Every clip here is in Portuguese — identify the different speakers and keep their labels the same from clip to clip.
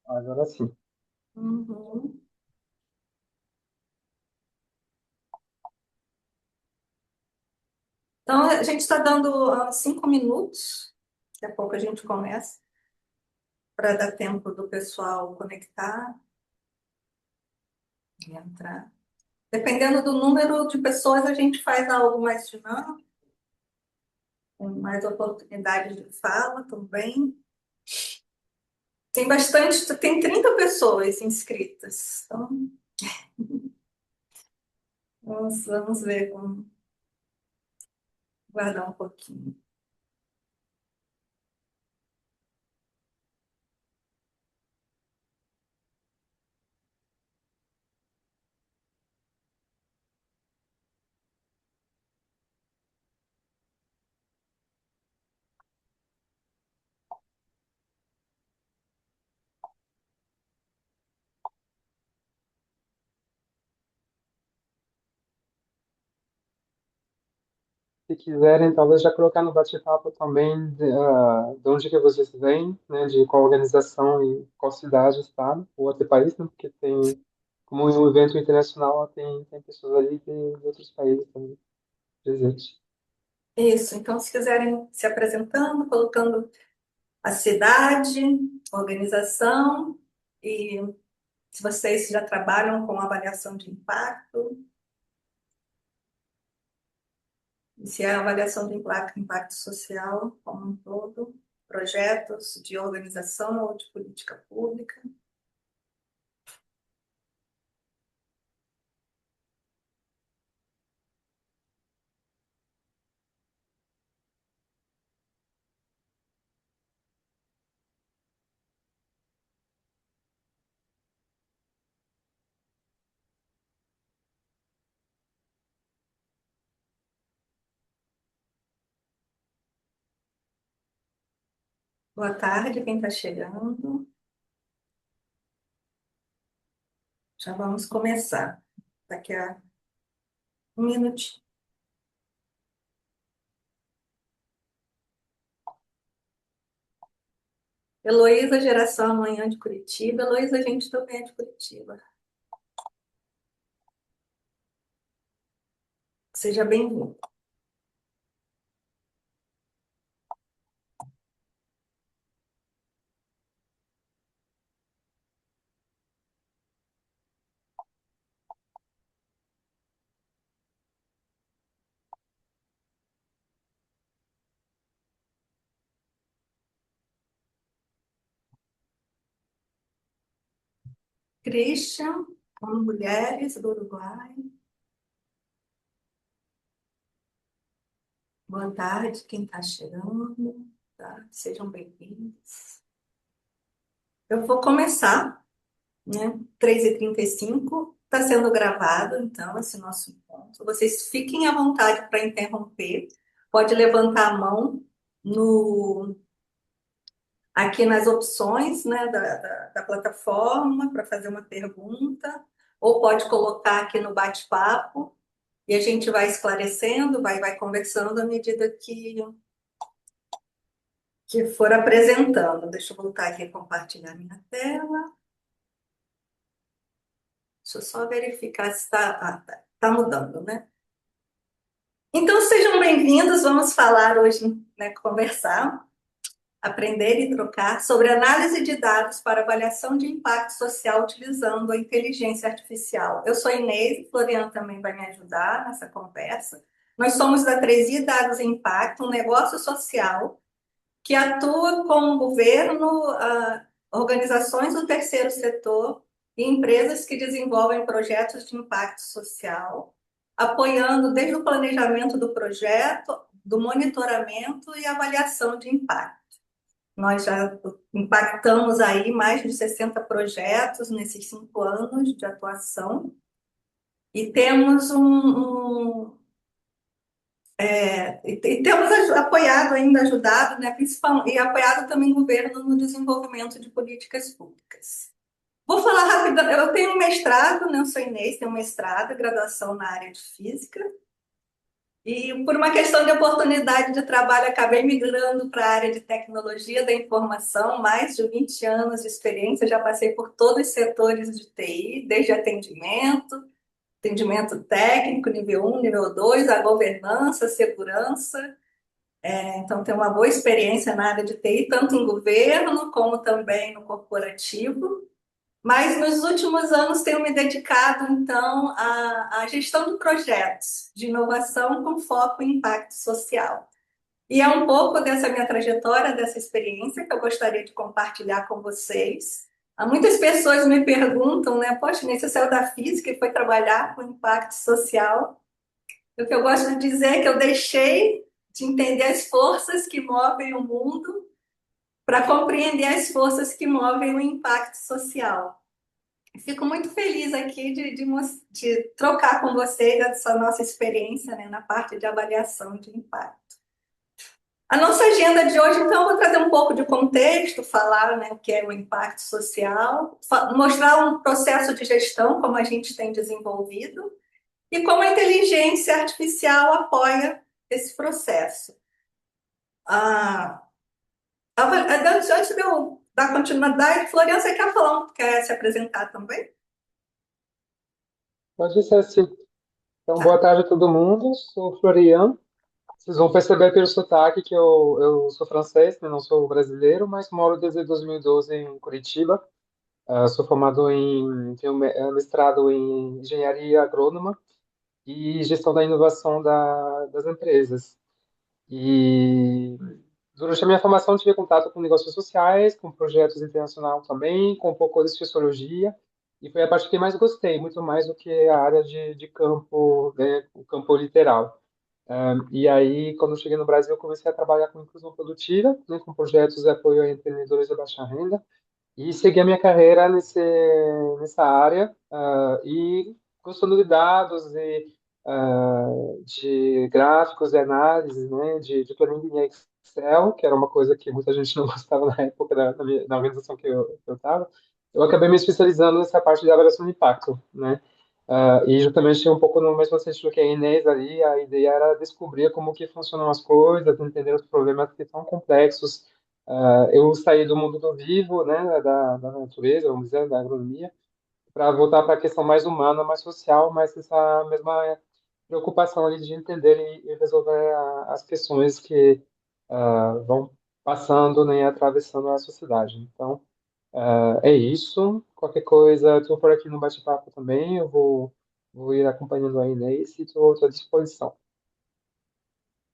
Speaker 1: Agora sim.
Speaker 2: Uhum. Então, a gente está dando 5 minutos, daqui a pouco a gente começa, para dar tempo do pessoal conectar e entrar. Dependendo do número de pessoas, a gente faz algo mais dinâmico, com mais oportunidades de fala também. Tem bastante, tem 30 pessoas inscritas. Então, vamos ver, vamos guardar um pouquinho.
Speaker 1: Se quiserem, talvez já colocar no bate-papo também de onde que vocês vêm, né, de qual organização e qual cidade, estado, ou até país, né, porque tem, como um evento internacional, tem pessoas ali de outros países também presentes.
Speaker 2: Isso, então, se quiserem se apresentando, colocando a cidade, organização e se vocês já trabalham com avaliação de impacto, e se é avaliação de impacto, impacto social como um todo, projetos de organização ou de política pública. Boa tarde, quem está chegando. Já vamos começar. Daqui a um minutinho. Heloísa, geração amanhã de Curitiba. Heloísa, a gente também é de Curitiba. Seja bem-vindo. Christian, como mulheres do Uruguai. Boa tarde, quem está chegando. Tá? Sejam bem-vindos. Eu vou começar, né? 3h35. Está sendo gravado, então, esse nosso encontro. Vocês fiquem à vontade para interromper. Pode levantar a mão no, aqui nas opções, né, da plataforma para fazer uma pergunta, ou pode colocar aqui no bate-papo e a gente vai esclarecendo, vai conversando à medida que for apresentando. Deixa eu voltar aqui e compartilhar minha tela. Deixa eu só verificar se está. Tá mudando, né? Então, sejam bem-vindos. Vamos falar hoje, né, conversar, aprender e trocar sobre análise de dados para avaliação de impacto social utilizando a inteligência artificial. Eu sou Inês, o Floriano também vai me ajudar nessa conversa. Nós somos da 3i Dados e Impacto, um negócio social que atua com o governo, organizações do terceiro setor e empresas que desenvolvem projetos de impacto social, apoiando desde o planejamento do projeto, do monitoramento e avaliação de impacto. Nós já impactamos aí mais de 60 projetos nesses 5 anos de atuação e temos e temos apoiado ainda, ajudado, né, principal, e apoiado também o governo no desenvolvimento de políticas públicas. Vou falar rapidamente, eu tenho um mestrado, né, eu sou Inês, tenho um mestrado, graduação na área de física, E por uma questão de oportunidade de trabalho, acabei migrando para a área de tecnologia da informação, mais de 20 anos de experiência, já passei por todos os setores de TI, desde atendimento técnico, nível um, nível 2, a governança, segurança. Então, tenho uma boa experiência na área de TI, tanto em governo como também no corporativo. Mas nos últimos anos tenho me dedicado, então, à gestão de projetos de inovação com foco em impacto social. E é um pouco dessa minha trajetória, dessa experiência que eu gostaria de compartilhar com vocês. Há muitas pessoas me perguntam, né? Poxa, Inês, você saiu da física e foi trabalhar com impacto social. O que eu gosto de dizer é que eu deixei de entender as forças que movem o mundo para compreender as forças que movem o impacto social. Fico muito feliz aqui de trocar com vocês essa nossa experiência, né, na parte de avaliação de impacto. A nossa agenda de hoje, então, eu vou trazer um pouco de contexto, falar, né, o que é o impacto social, mostrar um processo de gestão, como a gente tem desenvolvido, e como a inteligência artificial apoia esse processo. Ah, antes de eu dar continuidade, Florian, você quer se apresentar também?
Speaker 1: Pode ser assim. Então, boa tarde a todo mundo. Sou Florian. Vocês vão perceber pelo sotaque que eu sou francês, né? Não sou brasileiro, mas moro desde 2012 em Curitiba. Sou formado tenho mestrado em engenharia agrônoma e gestão da inovação das empresas. E durante a minha formação tive contato com negócios sociais, com projetos internacionais também, com um pouco de sociologia, e foi a parte que mais gostei, muito mais do que a área de campo, né, o campo literal. E aí, quando eu cheguei no Brasil, eu comecei a trabalhar com inclusão produtiva, né, com projetos de apoio a empreendedores de baixa renda, e segui a minha carreira nessa área, e gostando de dados e de gráficos, de análise, né, de planilha em Excel, que era uma coisa que muita gente não gostava na época na organização que eu estava. Eu acabei me especializando nessa parte de avaliação de impacto, né? E justamente um pouco no mesmo sentido que a Inês ali, a ideia era descobrir como que funcionam as coisas, entender os problemas que são complexos. Eu saí do mundo do vivo, né, da natureza, vamos dizer, da agronomia, para voltar para a questão mais humana, mais social, mas essa mesma preocupação ali de entender e resolver as questões que vão passando, né, e atravessando a sociedade. Então, é isso. Qualquer coisa, estou por aqui no bate-papo também. Vou ir acompanhando a Inês e estou à disposição.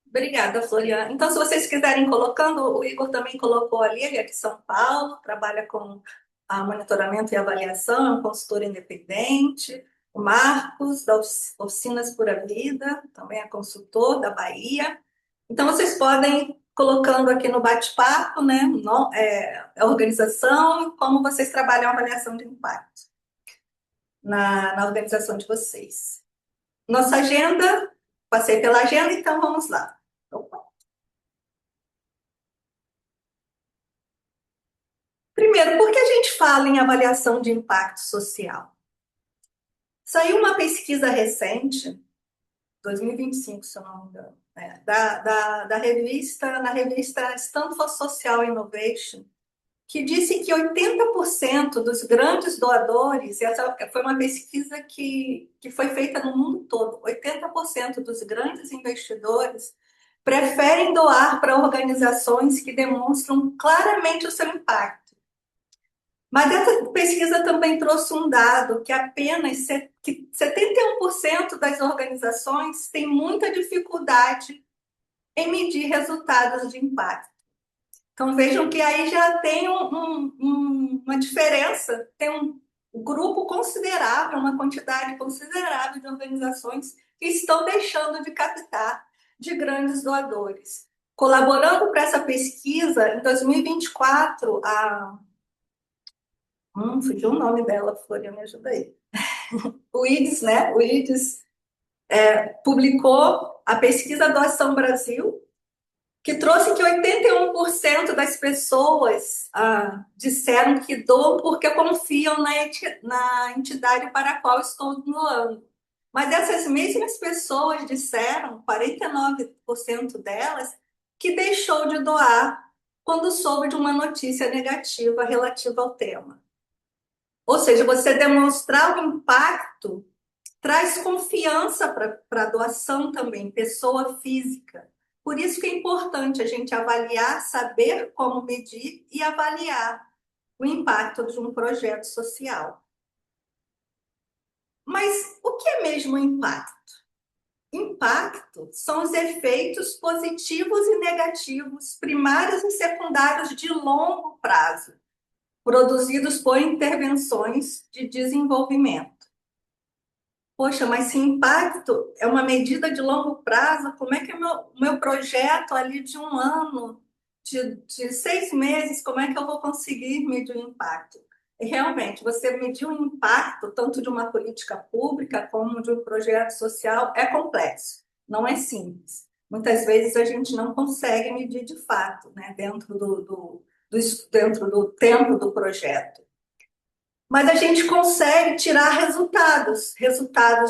Speaker 2: Obrigada, Florian. Então, se vocês quiserem colocando, o Igor também colocou ali, ele é de São Paulo, trabalha com monitoramento e avaliação, é um consultor independente. O Marcos, da Oficinas Pura Vida, também é consultor da Bahia. Então, vocês podem ir colocando aqui no bate-papo, né, a organização e como vocês trabalham a avaliação de impacto na organização de vocês. Nossa agenda, passei pela agenda, então vamos lá. Primeiro, por que a gente fala em avaliação de impacto social? Saiu uma pesquisa recente, 2025, se eu não me engano, né, na revista Stanford Social Innovation, que disse que 80% dos grandes doadores, e essa foi uma pesquisa que foi feita no mundo todo, 80% dos grandes investidores preferem doar para organizações que demonstram claramente o seu impacto. Mas essa pesquisa também trouxe um dado que que 71% das organizações têm muita dificuldade em medir resultados de impacto. Então vejam que aí já tem uma diferença, tem um grupo considerável, uma quantidade considerável de organizações que estão deixando de captar de grandes doadores. Colaborando para essa pesquisa, em 2024, fugiu o nome dela, Florian, me ajuda aí. O IDES, né? O IDES publicou a pesquisa Doação Brasil, que trouxe que 81% das pessoas disseram que doam porque confiam na entidade para a qual estão doando. Mas essas mesmas pessoas disseram, 49% delas, que deixou de doar quando soube de uma notícia negativa relativa ao tema. Ou seja, você demonstrar o impacto traz confiança para a doação também, pessoa física. Por isso que é importante a gente avaliar, saber como medir e avaliar o impacto de um projeto social. Mas o que é mesmo impacto? Impacto são os efeitos positivos e negativos, primários e secundários de longo prazo, produzidos por intervenções de desenvolvimento. Poxa, mas se impacto é uma medida de longo prazo, como é que é meu projeto ali de um ano, de 6 meses, como é que eu vou conseguir medir o impacto? E realmente, você medir o impacto tanto de uma política pública como de um projeto social é complexo, não é simples. Muitas vezes a gente não consegue medir de fato, né, dentro do tempo do projeto. Mas a gente consegue tirar resultados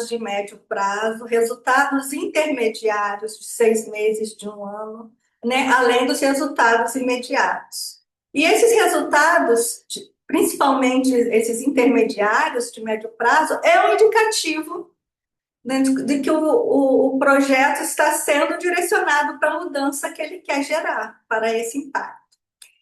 Speaker 2: de médio prazo, resultados intermediários de 6 meses, de um ano, né? Além dos resultados imediatos. E esses resultados, principalmente esses intermediários de médio prazo, é um indicativo, né, de que o projeto está sendo direcionado para a mudança que ele quer gerar, para esse impacto.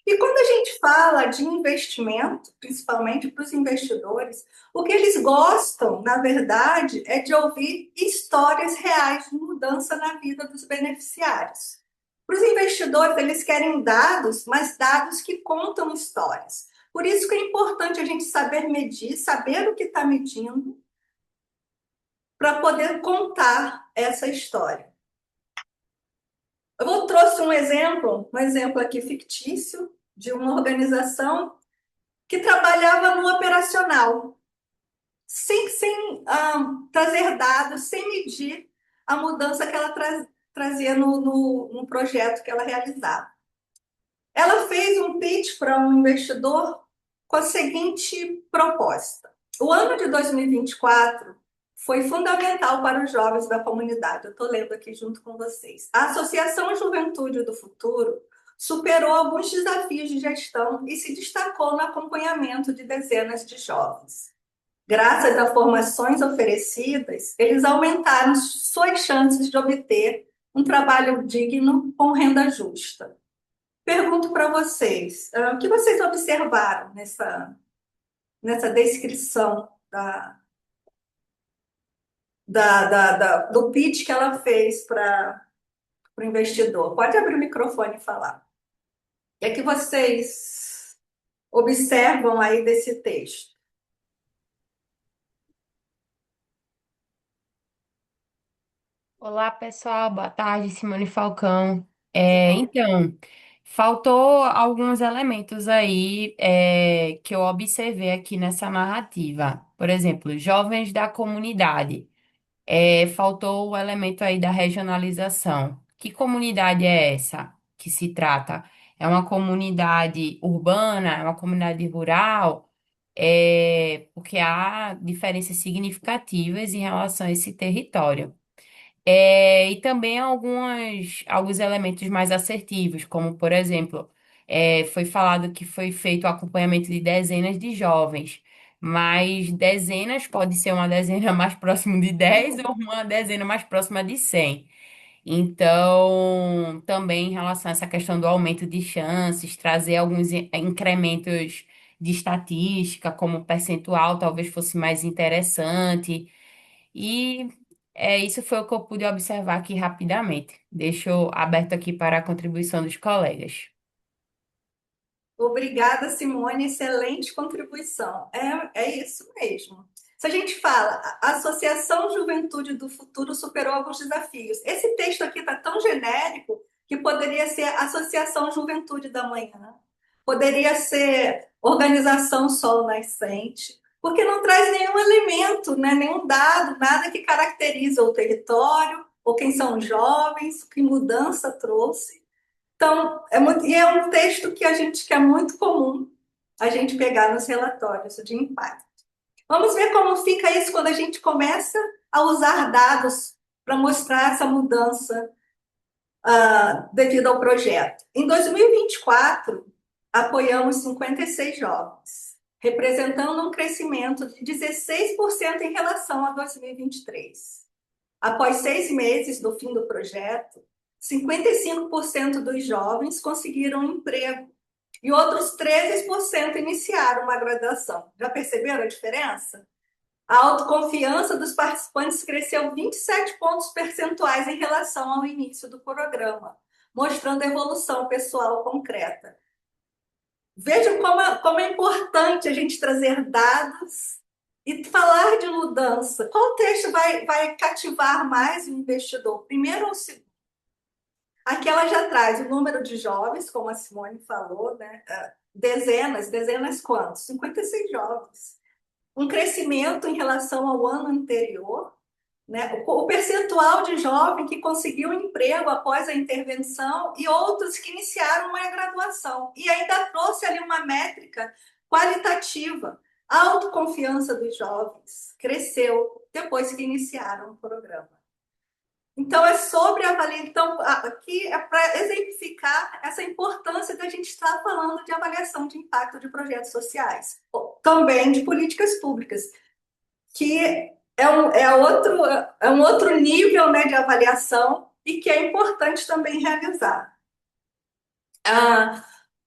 Speaker 2: E quando a gente fala de investimento, principalmente para os investidores, o que eles gostam, na verdade, é de ouvir histórias reais de mudança na vida dos beneficiários. Para os investidores, eles querem dados, mas dados que contam histórias. Por isso que é importante a gente saber medir, saber o que está medindo, para poder contar essa história. Trouxe um exemplo aqui fictício, de uma organização que trabalhava no operacional, sem trazer dados, sem medir a mudança que ela trazia no projeto que ela realizava. Ela fez um pitch para um investidor com a seguinte proposta: o ano de 2024 foi fundamental para os jovens da comunidade. Eu estou lendo aqui junto com vocês. A Associação Juventude do Futuro superou alguns desafios de gestão e se destacou no acompanhamento de dezenas de jovens. Graças a formações oferecidas, eles aumentaram suas chances de obter um trabalho digno com renda justa. Pergunto para vocês, o que vocês observaram nessa descrição do pitch que ela fez para o investidor? Pode abrir o microfone e falar. O que é que vocês observam aí desse texto?
Speaker 3: Olá, pessoal. Boa tarde, Simone Falcão. Então, faltou alguns elementos aí que eu observei aqui nessa narrativa. Por exemplo, jovens da comunidade. Faltou o elemento aí da regionalização. Que comunidade é essa que se trata? É uma comunidade urbana? É uma comunidade rural? Porque há diferenças significativas em relação a esse território. E também alguns elementos mais assertivos, como, por exemplo, foi falado que foi feito o acompanhamento de dezenas de jovens, mas dezenas pode ser uma dezena mais próxima de 10 ou uma dezena mais próxima de 100. Então, também em relação a essa questão do aumento de chances, trazer alguns incrementos de estatística, como percentual, talvez fosse mais interessante. E isso foi o que eu pude observar aqui rapidamente. Deixo aberto aqui para a contribuição dos colegas.
Speaker 2: Obrigada, Simone, excelente contribuição. É isso mesmo. Se a gente fala, a Associação Juventude do Futuro superou alguns desafios. Esse texto aqui está tão genérico que poderia ser Associação Juventude da Manhã, poderia ser Organização Sol Nascente, porque não traz nenhum elemento, né, nenhum dado, nada que caracteriza o território, ou quem são os jovens, que mudança trouxe. Então, e é um texto que é muito comum a gente pegar nos relatórios de impacto. Vamos ver como fica isso quando a gente começa a usar dados para mostrar essa mudança devido ao projeto. Em 2024, apoiamos 56 jovens, representando um crescimento de 16% em relação a 2023. Após 6 meses do fim do projeto, 55% dos jovens conseguiram um emprego e outros 13% iniciaram uma graduação. Já perceberam a diferença? A autoconfiança dos participantes cresceu 27 pontos percentuais em relação ao início do programa, mostrando evolução pessoal concreta. Vejam como é importante a gente trazer dados e falar de mudança. Qual texto vai cativar mais o investidor? Primeiro ou segundo? Aqui ela já traz o número de jovens, como a Simone falou, né? Dezenas quantos? 56 jovens. Um crescimento em relação ao ano anterior, né? O percentual de jovem que conseguiu um emprego após a intervenção e outros que iniciaram uma graduação. E ainda trouxe ali uma métrica qualitativa. A autoconfiança dos jovens cresceu depois que iniciaram o programa. Então, é sobre avaliar. Então, aqui é para exemplificar essa importância da gente estar falando de avaliação de impacto de projetos sociais, também de políticas públicas, que é um outro nível, né, de avaliação e que é importante também realizar.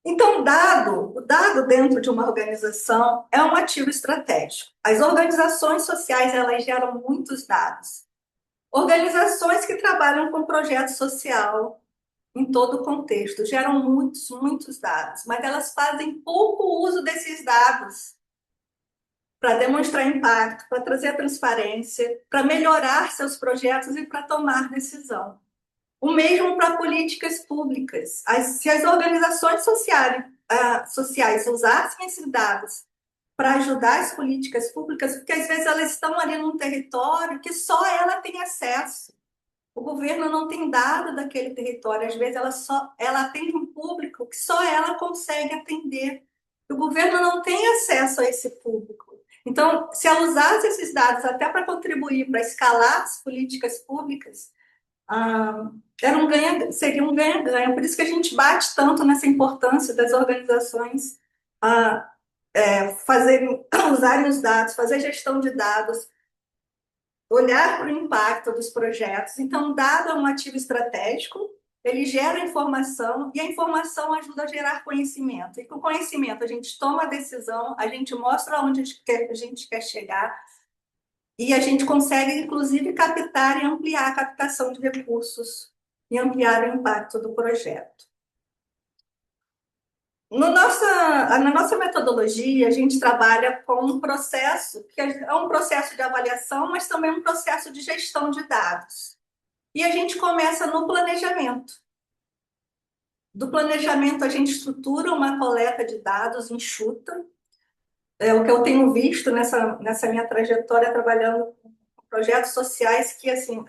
Speaker 2: Então, o dado dentro de uma organização é um ativo estratégico. As organizações sociais, elas geram muitos dados. Organizações que trabalham com projeto social em todo o contexto geram muitos dados, mas elas fazem pouco uso desses dados para demonstrar impacto, para trazer transparência, para melhorar seus projetos e para tomar decisão. O mesmo para políticas públicas. Se as organizações sociais usassem esses dados para ajudar as políticas públicas, porque às vezes elas estão ali num território que só ela tem acesso. O governo não tem dado daquele território, às vezes ela atende um público que só ela consegue atender. O governo não tem acesso a esse público. Então, se ela usasse esses dados até para contribuir para escalar as políticas públicas, seria um ganha-ganha. Por isso que a gente bate tanto nessa importância das organizações usarem os dados, fazer gestão de dados, olhar para o impacto dos projetos. Então, dado é um ativo estratégico, ele gera informação e a informação ajuda a gerar conhecimento. E com conhecimento a gente toma a decisão, a gente mostra onde a gente quer chegar e a gente consegue, inclusive, captar e ampliar a captação de recursos e ampliar o impacto do projeto. Na nossa metodologia, a gente trabalha com um processo, que é um processo de avaliação, mas também um processo de gestão de dados. E a gente começa no planejamento. Do planejamento, a gente estrutura uma coleta de dados enxuta. O que eu tenho visto nessa minha trajetória trabalhando com projetos sociais, que assim,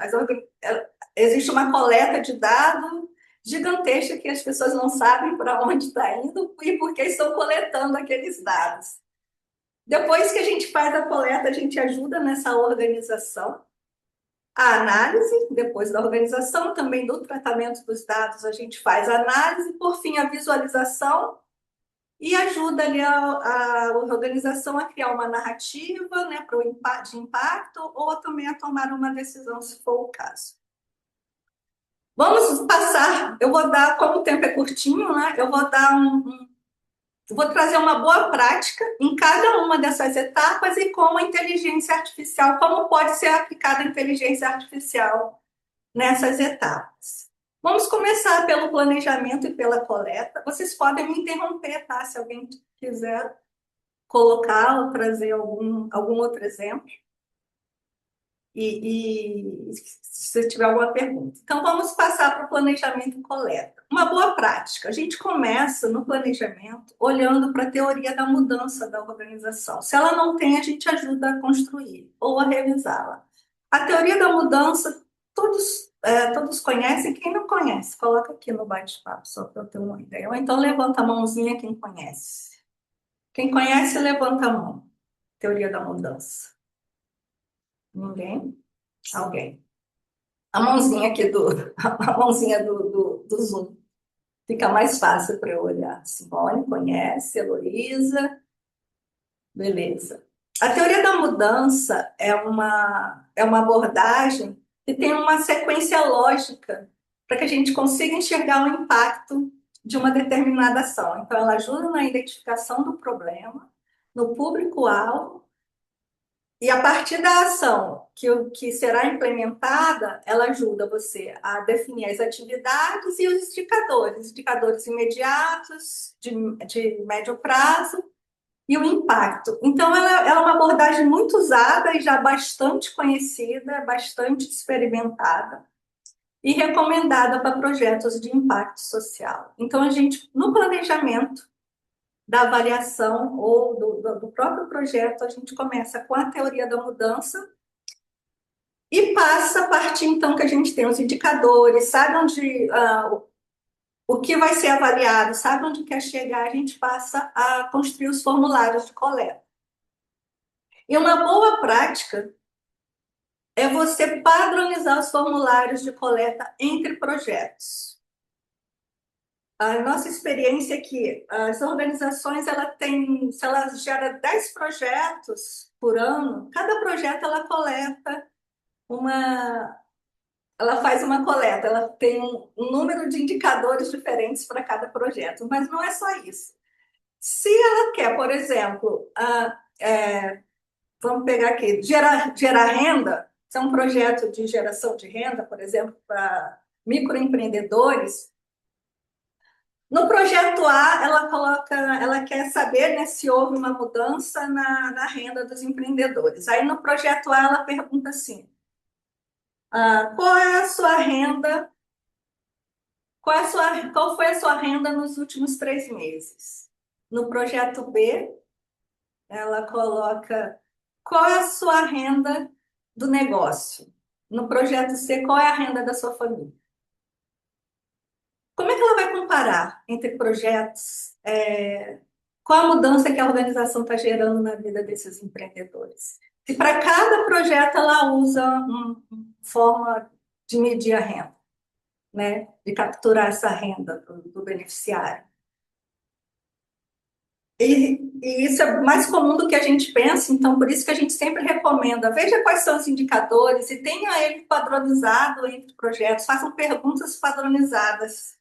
Speaker 2: existe uma coleta de dados gigantesca que as pessoas não sabem para onde está indo e por que estão coletando aqueles dados. Depois que a gente faz a coleta, a gente ajuda nessa organização. A análise, depois da organização, também do tratamento dos dados, a gente faz a análise, por fim, a visualização e ajuda ali a organização a criar uma narrativa, né, de impacto ou também a tomar uma decisão, se for o caso. Vamos passar, eu vou dar, como o tempo é curtinho, né, eu vou dar vou trazer uma boa prática em cada uma dessas etapas e como a inteligência artificial, como pode ser aplicada a inteligência artificial nessas etapas. Vamos começar pelo planejamento e pela coleta. Vocês podem me interromper, tá? Se alguém quiser colocar ou trazer algum outro exemplo. E se tiver alguma pergunta. Então, vamos passar para o planejamento e coleta. Uma boa prática. A gente começa no planejamento olhando para a teoria da mudança da organização. Se ela não tem, a gente ajuda a construir ou a revisá-la. A teoria da mudança, todos conhecem. Quem não conhece, coloca aqui no bate-papo, só para eu ter uma ideia. Ou então, levanta a mãozinha quem conhece. Quem conhece, levanta a mão. Teoria da mudança. Ninguém? Alguém. A mãozinha aqui a mãozinha do Zoom. Fica mais fácil para eu olhar. Simone conhece, Heloísa, beleza. A teoria da mudança é uma abordagem que tem uma sequência lógica para que a gente consiga enxergar o impacto de uma determinada ação. Então, ela ajuda na identificação do problema, no público-alvo, e a partir da ação que será implementada, ela ajuda você a definir as atividades e os indicadores imediatos, de médio prazo e o impacto. Então, ela é uma abordagem muito usada e já bastante conhecida, bastante experimentada e recomendada para projetos de impacto social. Então, a gente, no planejamento da avaliação ou do próprio projeto, a gente começa com a teoria da mudança e passa a partir, então, que a gente tem os indicadores, sabe onde o que vai ser avaliado, sabe onde quer chegar, a gente passa a construir os formulários de coleta. E uma boa prática é você padronizar os formulários de coleta entre projetos. A nossa experiência é que as organizações, ela tem, se ela gera 10 projetos por ano, cada projeto ela coleta uma, ela faz uma coleta, ela tem um número de indicadores diferentes para cada projeto, mas não é só isso. Se ela quer, por exemplo, vamos pegar aqui, gerar renda, se é um projeto de geração de renda, por exemplo, para microempreendedores, no projeto A, ela quer saber, né, se houve uma mudança na renda dos empreendedores. Aí no projeto A, ela pergunta assim: qual é a sua renda? Qual foi a sua renda nos últimos 3 meses? No projeto B, ela coloca qual é a sua renda do negócio? No projeto C, qual é a renda da sua família? Como é que ela vai comparar entre projetos? Qual a mudança que a organização está gerando na vida desses empreendedores? Se para cada projeto ela usa uma forma de medir a renda, né? De capturar essa renda do beneficiário. E isso é mais comum do que a gente pensa, então por isso que a gente sempre recomenda, veja quais são os indicadores e tenha ele padronizado entre projetos, façam perguntas padronizadas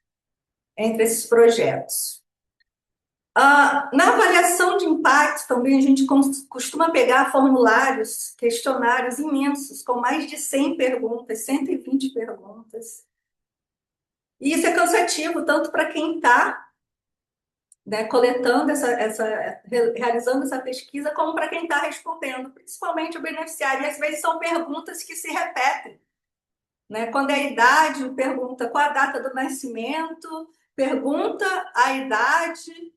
Speaker 2: entre esses projetos. Na avaliação de impacto também a gente costuma pegar formulários, questionários imensos, com mais de 100 perguntas, 120 perguntas. E isso é cansativo, tanto para quem está, né, coletando realizando essa pesquisa, como para quem está respondendo, principalmente o beneficiário. E às vezes são perguntas que se repetem, né? Quando é a idade, pergunta qual a data do nascimento, pergunta a idade,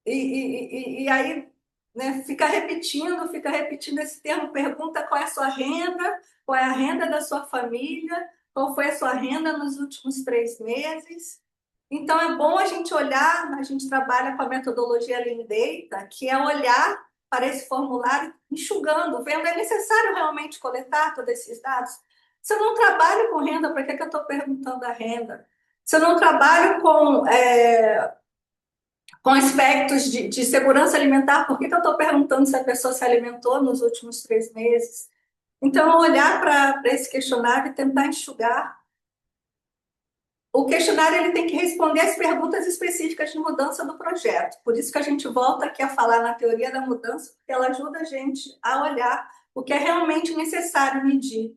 Speaker 2: e aí, né, fica repetindo esse termo, pergunta qual é a sua renda, qual é a renda da sua família, qual foi a sua renda nos últimos 3 meses. Então, é bom a gente olhar, a gente trabalha com a metodologia Lean Data, que é olhar para esse formulário, enxugando, vendo, é necessário realmente coletar todos esses dados? Se eu não trabalho com renda, para que eu estou perguntando a renda? Se eu não trabalho com aspectos de segurança alimentar, por que eu estou perguntando se a pessoa se alimentou nos últimos 3 meses? Então, olhar para esse questionário e tentar enxugar. O questionário ele tem que responder as perguntas específicas de mudança do projeto. Por isso que a gente volta aqui a falar na teoria da mudança, porque ela ajuda a gente a olhar o que é realmente necessário medir.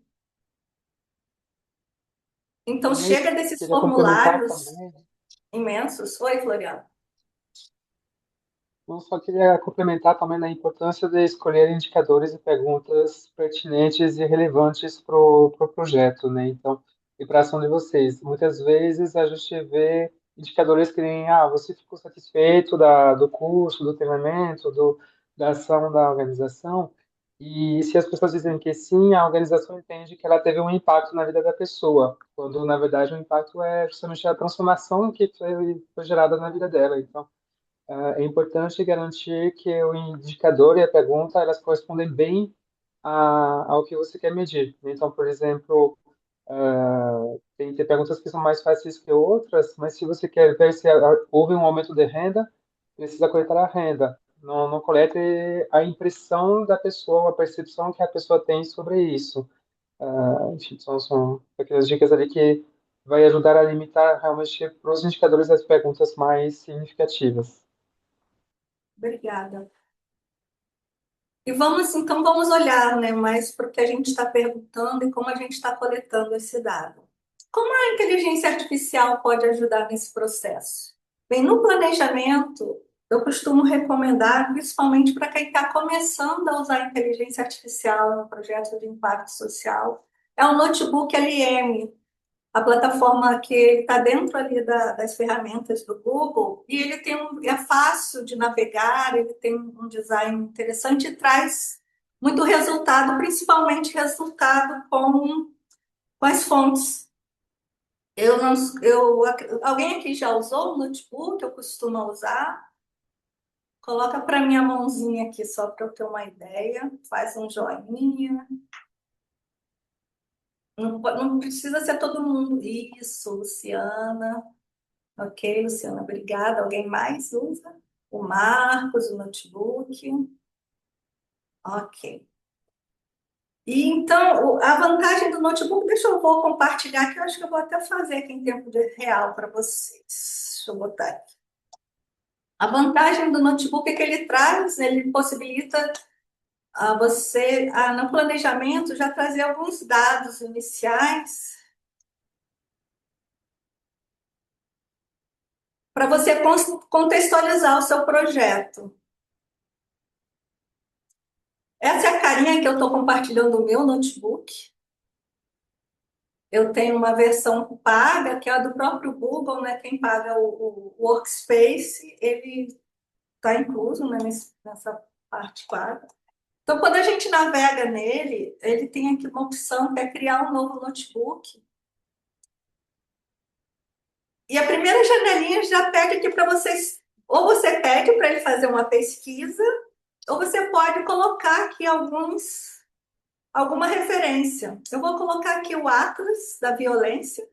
Speaker 2: Então,
Speaker 1: Também
Speaker 2: chega desses
Speaker 1: queria complementar
Speaker 2: formulários
Speaker 1: também.
Speaker 2: imensos. Oi, Floriano.
Speaker 1: Eu só queria complementar também da importância de escolher indicadores e perguntas pertinentes e relevantes para o projeto, né? Então, e para a ação de vocês. Muitas vezes a gente vê indicadores que nem, você ficou satisfeito do curso, do treinamento, da ação da organização, e se as pessoas dizem que sim, a organização entende que ela teve um impacto na vida da pessoa, quando na verdade o impacto é justamente a transformação que foi gerada na vida dela. Então, é importante garantir que o indicador e a pergunta elas correspondem bem ao que você quer medir. Então, por exemplo, tem perguntas que são mais fáceis que outras, mas se você quer ver se houve um aumento de renda, precisa coletar a renda. Não colete a impressão da pessoa, a percepção que a pessoa tem sobre isso. Enfim, são aquelas dicas ali que vai ajudar a limitar realmente para os indicadores das perguntas mais significativas.
Speaker 2: Obrigada. E vamos olhar, né, mais para o que a gente está perguntando e como a gente está coletando esse dado. Como a inteligência artificial pode ajudar nesse processo? Bem, no planejamento, eu costumo recomendar, principalmente para quem está começando a usar a inteligência artificial no projeto de impacto social, é o notebook LM, a plataforma que está dentro ali das ferramentas do Google, e ele é fácil de navegar, ele tem um design interessante e traz muito resultado, principalmente resultado com as fontes. Eu não, alguém aqui já usou o notebook? Eu costumo usar. Coloca para minha mãozinha aqui só para eu ter uma ideia. Faz um joinha. Não precisa ser todo mundo. Isso, Luciana. Ok, Luciana, obrigada. Alguém mais usa? O Marcos, o notebook. Ok. E então, a vantagem do notebook, vou compartilhar, que eu acho que eu vou até fazer aqui em tempo real para vocês. Deixa eu botar aqui. A vantagem do notebook é que ele traz, ele possibilita a você, no planejamento, já trazer alguns dados iniciais para você contextualizar o seu projeto. Essa é a carinha que eu estou compartilhando o meu notebook. Eu tenho uma versão paga, que é a do próprio Google, né? Quem paga o Workspace, ele está incluso, né, nessa parte paga. Então, quando a gente navega nele, ele tem aqui uma opção que é criar um novo notebook. E a primeira janelinha já pede aqui para vocês, ou você pede para ele fazer uma pesquisa, ou você pode colocar aqui alguma referência. Eu vou colocar aqui o Atlas da Violência,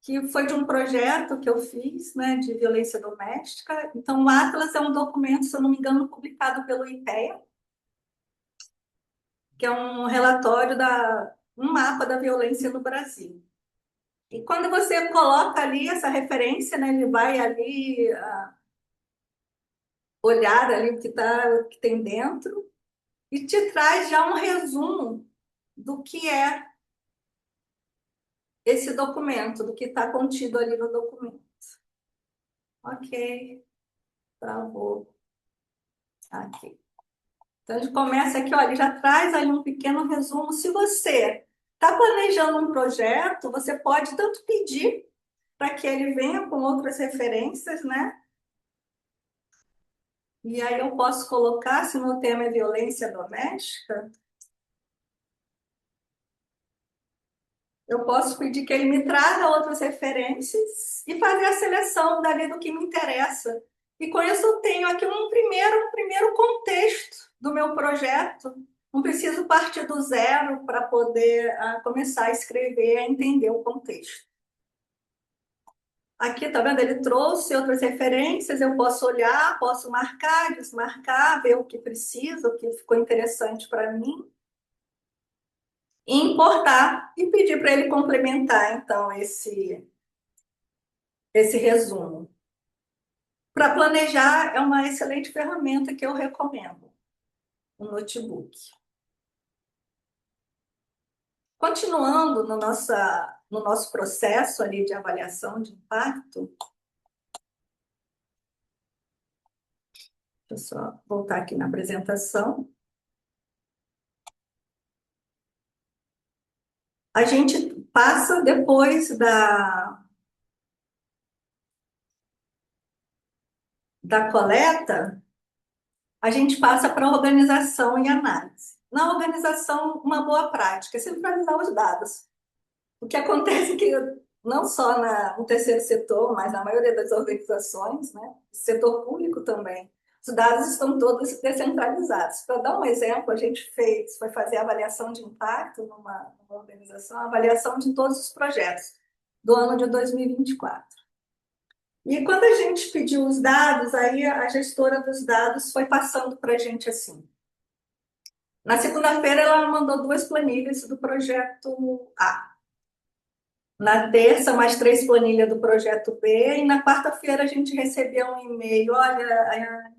Speaker 2: que foi de um projeto que eu fiz, né, de violência doméstica. Então, o Atlas é um documento, se eu não me engano, publicado pelo IPEA, que é um relatório um mapa da violência no Brasil. E quando você coloca ali essa referência, né, ele vai ali olhar ali o que tem dentro e te traz já um resumo do que é esse documento, do que está contido ali no documento. Ok, travou. Aqui. Então, a gente começa aqui, olha, já traz ali um pequeno resumo. Se você está planejando um projeto, você pode tanto pedir para que ele venha com outras referências, né? E aí eu posso colocar, se no tema é violência doméstica, eu posso pedir que ele me traga outras referências e fazer a seleção dali do que me interessa. E com isso eu tenho aqui um primeiro contexto do meu projeto. Não preciso partir do zero para poder começar a escrever, a entender o contexto. Aqui, tá vendo? Ele trouxe outras referências, eu posso olhar, posso marcar, desmarcar, ver o que precisa, o que ficou interessante para mim, e importar e pedir para ele complementar, então, esse resumo. Para planejar, é uma excelente ferramenta que eu recomendo, o notebook. Continuando no nosso processo ali de avaliação de impacto, deixa eu só voltar aqui na apresentação. A gente passa depois da coleta, a gente passa para a organização e análise. Na organização, uma boa prática é centralizar os dados. O que acontece é que não só no terceiro setor, mas na maioria das organizações, né, setor público também, os dados estão todos descentralizados. Para dar um exemplo, a gente foi fazer avaliação de impacto numa organização, avaliação de todos os projetos do ano de 2024. E quando a gente pediu os dados, aí a gestora dos dados foi passando para a gente assim. Na segunda-feira, ela mandou duas planilhas do projeto A. Na terça, mais três planilhas do projeto B. E na quarta-feira, a gente recebeu um e-mail. Olha,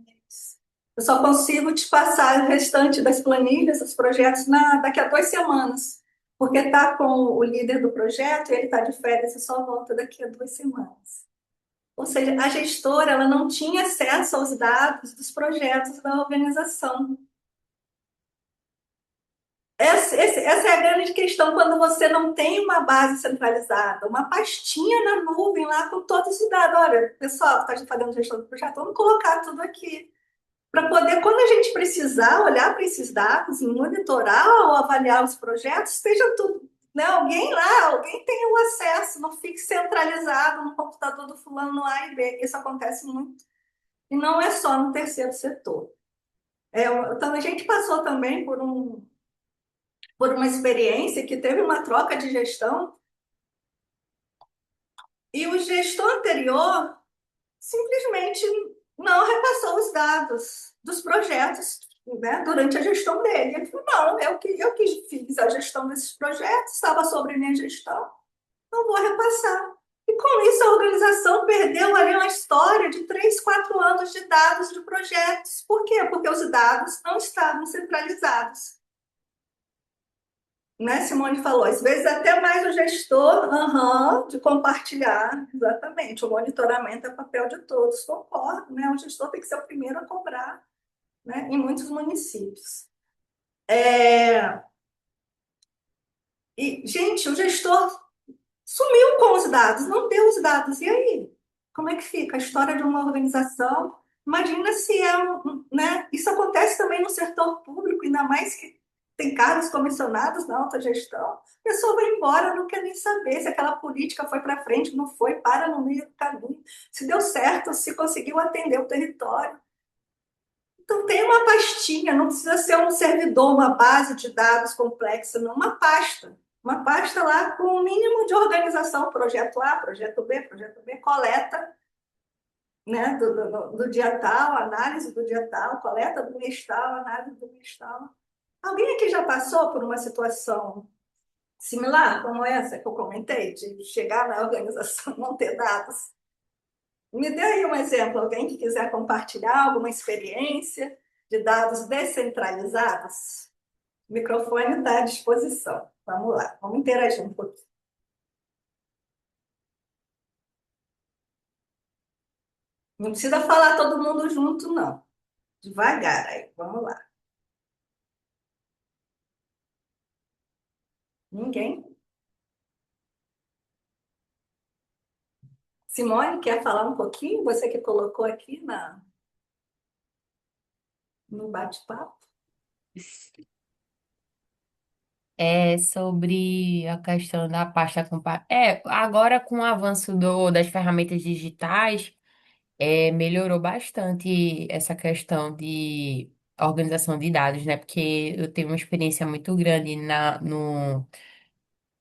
Speaker 2: eu só consigo te passar o restante das planilhas, dos projetos, daqui a 2 semanas. Porque está com o líder do projeto, ele está de férias e só volta daqui a 2 semanas. Ou seja, a gestora ela não tinha acesso aos dados dos projetos da organização. Essa é a grande questão quando você não tem uma base centralizada, uma pastinha na nuvem lá com todos os dados. Olha, pessoal que está fazendo gestão do projeto, vamos colocar tudo aqui. Para poder, quando a gente precisar olhar para esses dados e monitorar ou avaliar os projetos, esteja tudo, né? Alguém lá, alguém tem o acesso, não fique centralizado no computador do fulano no A e B. Isso acontece muito. E não é só no terceiro setor. Então, a gente passou também por uma experiência que teve uma troca de gestão e o gestor anterior simplesmente não repassou os dados dos projetos, né, durante a gestão dele. Ele falou, não, eu que fiz a gestão desses projetos, estava sobre minha gestão, não vou repassar. E com isso a organização perdeu ali uma história de 3, 4 anos de dados de projetos. Por quê? Porque os dados não estavam centralizados. Né, Simone falou, às vezes até mais o gestor, de compartilhar, exatamente, o monitoramento é papel de todos, concordo, né? O gestor tem que ser o primeiro a cobrar, né? Em muitos municípios. E, gente, o gestor sumiu com os dados, não deu os dados, e aí? Como é que fica a história de uma organização? Imagina se né? Isso acontece também no setor público, ainda mais que tem cargos comissionados na alta gestão. A pessoa vai embora, não quer nem saber se aquela política foi para frente, não foi, para no meio do caminho. Se deu certo, se conseguiu atender o território. Então, tem uma pastinha, não precisa ser um servidor, uma base de dados complexa, não, uma pasta. Uma pasta lá com o mínimo de organização, projeto A, projeto B, coleta, né, do dia tal, análise do dia tal, coleta do mês tal, análise do mês tal. Alguém aqui já passou por uma situação similar, como essa que eu comentei, de chegar na organização e não ter dados? Me dê aí um exemplo, alguém que quiser compartilhar alguma experiência de dados descentralizados? O microfone está à disposição. Vamos lá, vamos interagir um pouquinho. Não precisa falar todo mundo junto, não. Devagar aí, vamos lá. Ninguém? Simone, quer falar um pouquinho? Você que colocou aqui no bate-papo?
Speaker 3: É sobre a questão da pasta agora com o avanço das ferramentas digitais, melhorou bastante essa questão de organização de dados, né? Porque eu tenho uma experiência muito grande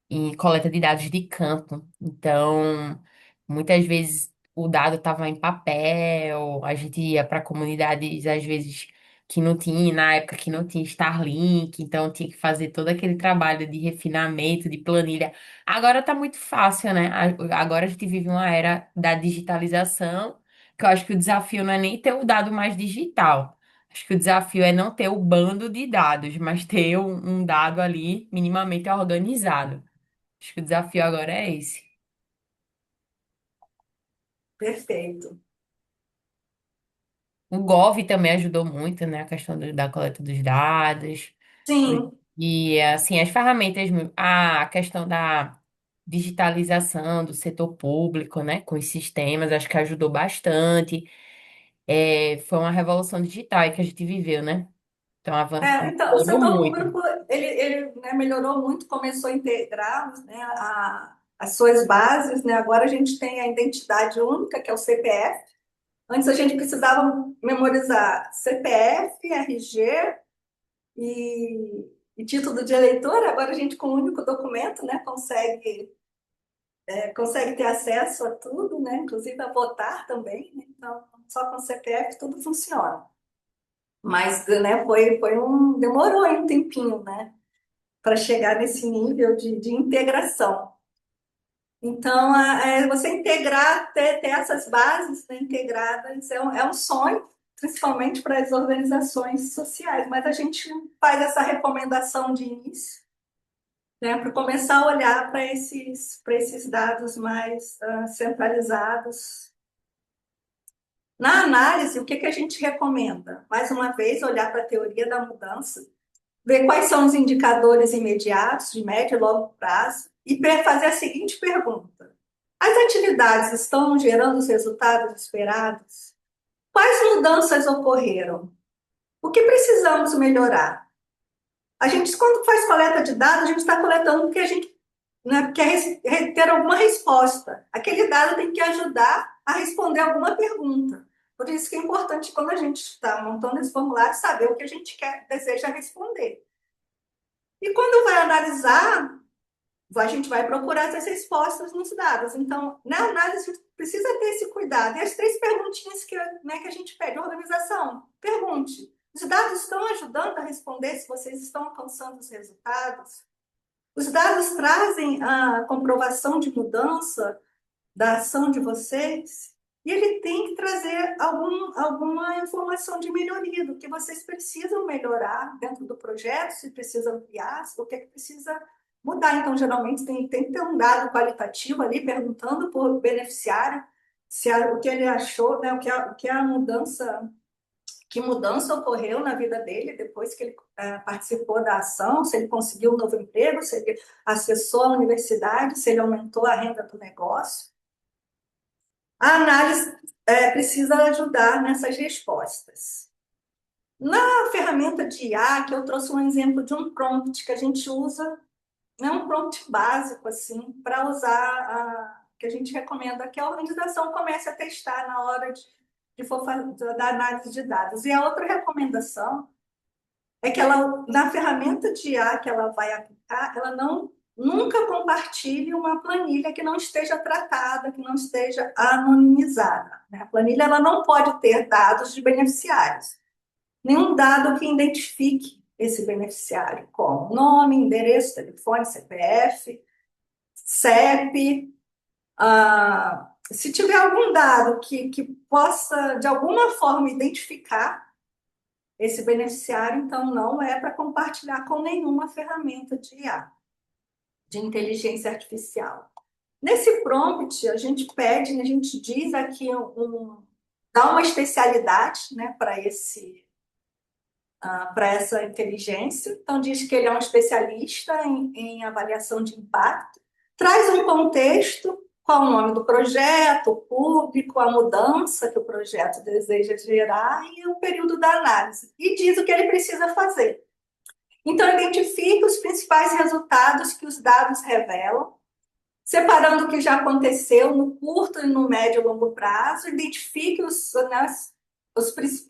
Speaker 3: em coleta de dados de campo. Então, muitas vezes o dado estava em papel, a gente ia para comunidades, às vezes, que não tinha, na época que não tinha Starlink, então tinha que fazer todo aquele trabalho de refinamento, de planilha. Agora tá muito fácil, né? Agora a gente vive uma era da digitalização, que eu acho que o desafio não é nem ter o dado mais digital. Acho que o desafio é não ter o bando de dados, mas ter um dado ali minimamente organizado. Acho que o desafio agora é esse.
Speaker 2: Perfeito.
Speaker 3: O Gov também ajudou muito, né? A questão da coleta dos dados.
Speaker 2: Sim,
Speaker 3: E, assim, as ferramentas, a questão da digitalização do setor público, né? Com os sistemas, acho que ajudou bastante. Foi uma revolução digital aí que a gente viveu, né? Então,
Speaker 2: então, o
Speaker 3: melhorou
Speaker 2: setor
Speaker 3: muito.
Speaker 2: público né, melhorou muito, começou a integrar, né, as suas bases, né? Agora a gente tem a identidade única, que é o CPF, Antes a gente precisava memorizar CPF, RG e título de eleitor. Agora a gente, com um único documento, né, consegue ter acesso a tudo, né, inclusive a votar também, né? Então, só com CPF tudo funciona. Mas, né, demorou aí um tempinho, né, para chegar nesse nível de integração. Então, você integrar, ter essas bases, né, integradas é um sonho, principalmente para as organizações sociais, mas a gente faz essa recomendação de início, né, para começar a olhar para esses dados mais centralizados. Na análise, o que que a gente recomenda? Mais uma vez, olhar para a teoria da mudança, ver quais são os indicadores imediatos, de médio e longo prazo, e fazer a seguinte pergunta: as atividades estão gerando os resultados esperados? Quais mudanças ocorreram? O que precisamos melhorar? A gente, quando faz coleta de dados, a gente está coletando porque a gente, né, quer ter alguma resposta. Aquele dado tem que ajudar a responder alguma pergunta. Por isso que é importante, quando a gente está montando esse formulário, saber o que a gente deseja responder. E quando vai analisar, a gente vai procurar essas respostas nos dados. Então, na análise, a gente precisa ter esse cuidado. E as 3 perguntinhas que a gente pede: organização, pergunte: os dados estão ajudando a responder se vocês estão alcançando os resultados? Os dados trazem a comprovação de mudança da ação de vocês? E ele tem que trazer alguma informação de melhoria, do que vocês precisam melhorar dentro do projeto, se precisa ampliar, o que é que precisa mudar. Então, geralmente, tem que ter um dado qualitativo ali, perguntando para o beneficiário o que ele achou, né, o que é a mudança, que mudança ocorreu na vida dele depois que ele participou da ação, se ele conseguiu um novo emprego, se ele acessou a universidade, se ele aumentou a renda do negócio. A análise precisa ajudar nessas respostas. Na ferramenta de IA, que eu trouxe um exemplo de um prompt que a gente usa, é um prompt básico, assim, para usar, que a gente recomenda que a organização comece a testar na hora de for fazer da análise de dados. E a outra recomendação é que ela, na ferramenta de IA que ela vai aplicar, ela nunca compartilhe uma planilha que não esteja tratada, que não esteja anonimizada, né? A planilha ela não pode ter dados de beneficiários, nenhum dado que identifique esse beneficiário, como nome, endereço, telefone, CPF, CEP. Se tiver algum dado que possa, de alguma forma, identificar esse beneficiário, então não é para compartilhar com nenhuma ferramenta de IA, de inteligência artificial. Nesse prompt, a gente pede, a gente diz aqui, dá uma especialidade, né, para essa inteligência. Então, diz que ele é um especialista em avaliação de impacto, traz um contexto, qual o nome do projeto, o público, a mudança que o projeto deseja gerar e o período da análise. E diz o que ele precisa fazer. Então, identifique os principais resultados que os dados revelam, separando o que já aconteceu no curto e no médio e longo prazo, identifique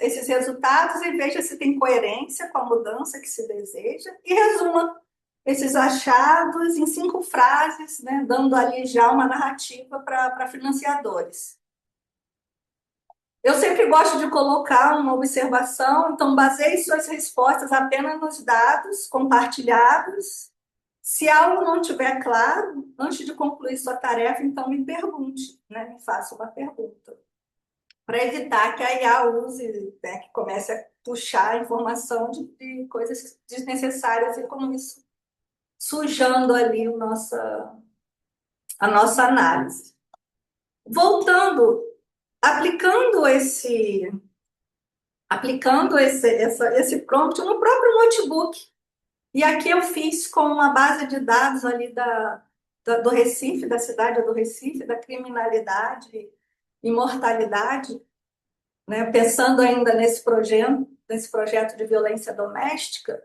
Speaker 2: esses resultados e veja se tem coerência com a mudança que se deseja e resuma esses achados em 5 frases, né, dando ali já uma narrativa para financiadores. Eu sempre gosto de colocar uma observação, então baseie suas respostas apenas nos dados compartilhados. Se algo não estiver claro, antes de concluir sua tarefa, então me pergunte, né, me faça uma pergunta, para evitar que a IA use, né, que comece a puxar a informação de coisas desnecessárias e com isso sujando ali a nossa análise. Voltando, aplicando esse prompt no próprio notebook. E aqui eu fiz com uma base de dados ali do Recife, da cidade do Recife, da criminalidade e mortalidade, né? Pensando ainda nesse projeto de violência doméstica.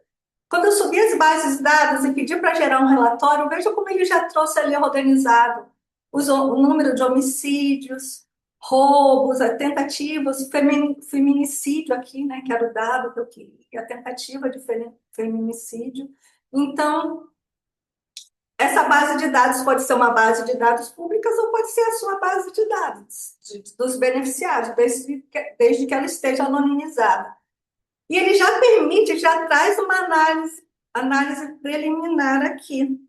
Speaker 2: Quando eu subi as bases de dados e pedi para gerar um relatório, veja como ele já trouxe ali organizado o número de homicídios, roubos, tentativas, feminicídio aqui, né, que era o dado que eu queria, a tentativa de feminicídio. Então, essa base de dados pode ser uma base de dados públicas ou pode ser a sua base de dados dos beneficiários, desde que ela esteja anonimizada. E ele já permite, já traz uma análise preliminar aqui.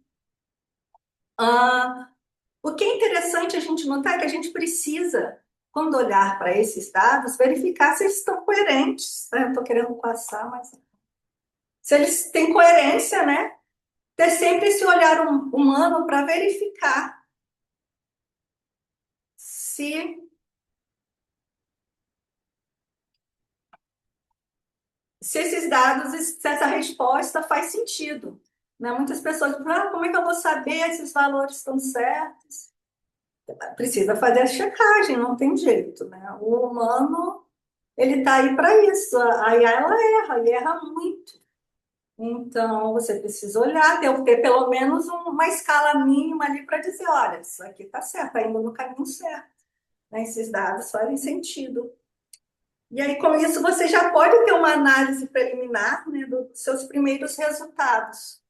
Speaker 2: O que é interessante a gente notar é que a gente precisa, quando olhar para esses dados, verificar se eles estão coerentes, né? Eu estou querendo passar, mas se eles têm coerência, né? Ter sempre esse olhar humano para verificar se, se esses dados, se essa resposta faz sentido. Né? Muitas pessoas dizem, como é que eu vou saber se esses valores estão certos? Precisa fazer a checagem, não tem jeito, né? O humano, ele está aí para isso. A IA, ela erra, e erra muito. Então, você precisa olhar, ter pelo menos uma escala mínima ali para dizer, olha, isso aqui está certo, está indo no caminho certo. Né? Esses dados fazem sentido. E aí, com isso, você já pode ter uma análise preliminar, né, dos seus primeiros resultados.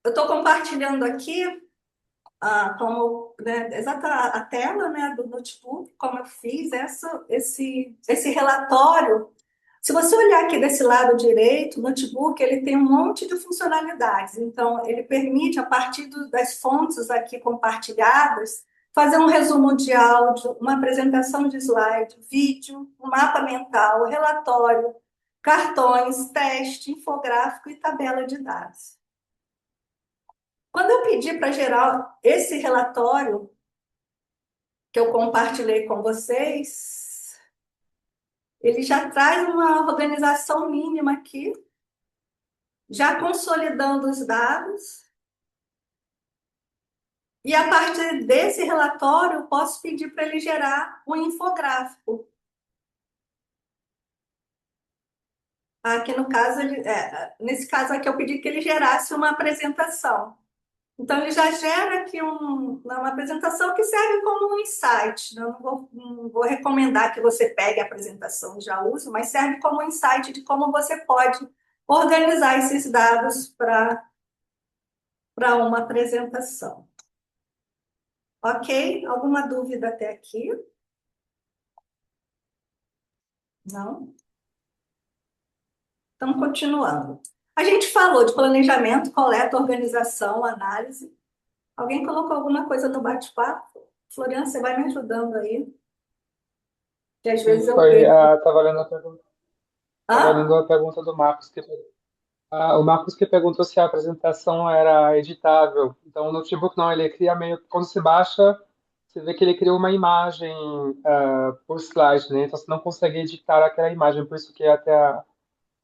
Speaker 2: Eu estou compartilhando aqui como, né, exata a tela, né, do notebook, como eu fiz esse relatório. Se você olhar aqui desse lado direito, o notebook ele tem um monte de funcionalidades. Então, ele permite, a partir das fontes aqui compartilhadas, fazer um resumo de áudio, uma apresentação de slide, vídeo, um mapa mental, relatório, cartões, teste, infográfico e tabela de dados. Quando eu pedi para gerar esse relatório que eu compartilhei com vocês, ele já traz uma organização mínima aqui, já consolidando os dados. E a partir desse relatório, eu posso pedir para ele gerar um infográfico. Aqui no caso, nesse caso aqui, eu pedi que ele gerasse uma apresentação. Então, ele já gera aqui uma apresentação que serve como um insight. Eu não vou recomendar que você pegue a apresentação e já use, mas serve como um insight de como você pode organizar esses dados para uma apresentação. Ok? Alguma dúvida até aqui? Não? Então, continuando. A gente falou de planejamento, coleta, organização, análise. Alguém colocou alguma coisa no bate-papo? Floriana, você vai me ajudando aí? Que às
Speaker 1: Sim,
Speaker 2: vezes eu
Speaker 1: foi,
Speaker 2: perco.
Speaker 1: tava lendo
Speaker 2: Hã?
Speaker 1: a pergunta do Marcos, o Marcos que perguntou se a apresentação era editável. Então, o notebook não, ele cria meio, quando se baixa, você vê que ele cria uma imagem por slide, né? Então, você não consegue editar aquela imagem, por isso que até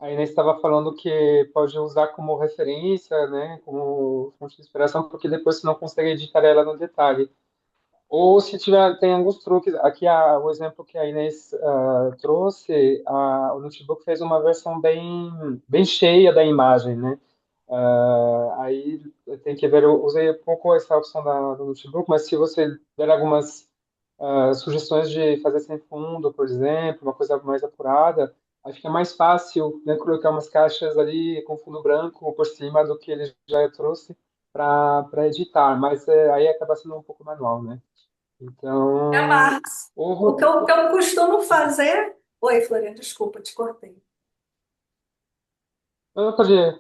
Speaker 1: a Inês estava falando que pode usar como referência, né? Como fonte de inspiração, porque depois você não consegue editar ela no detalhe. Ou se tiver, tem alguns truques. Aqui o exemplo que a Inês trouxe, o notebook fez uma versão bem cheia da imagem, né? Aí tem que ver, eu usei um pouco essa opção do notebook, mas se você der algumas sugestões de fazer sem fundo, por exemplo, uma coisa mais apurada, acho que é mais fácil, né, colocar umas caixas ali com fundo branco por cima do que ele já trouxe para editar, mas aí acaba sendo um pouco manual, né?
Speaker 2: É,
Speaker 1: Então,
Speaker 2: Marcos.
Speaker 1: o
Speaker 2: O que eu costumo fazer. Oi, Floriana, desculpa, te cortei.
Speaker 1: pode ir.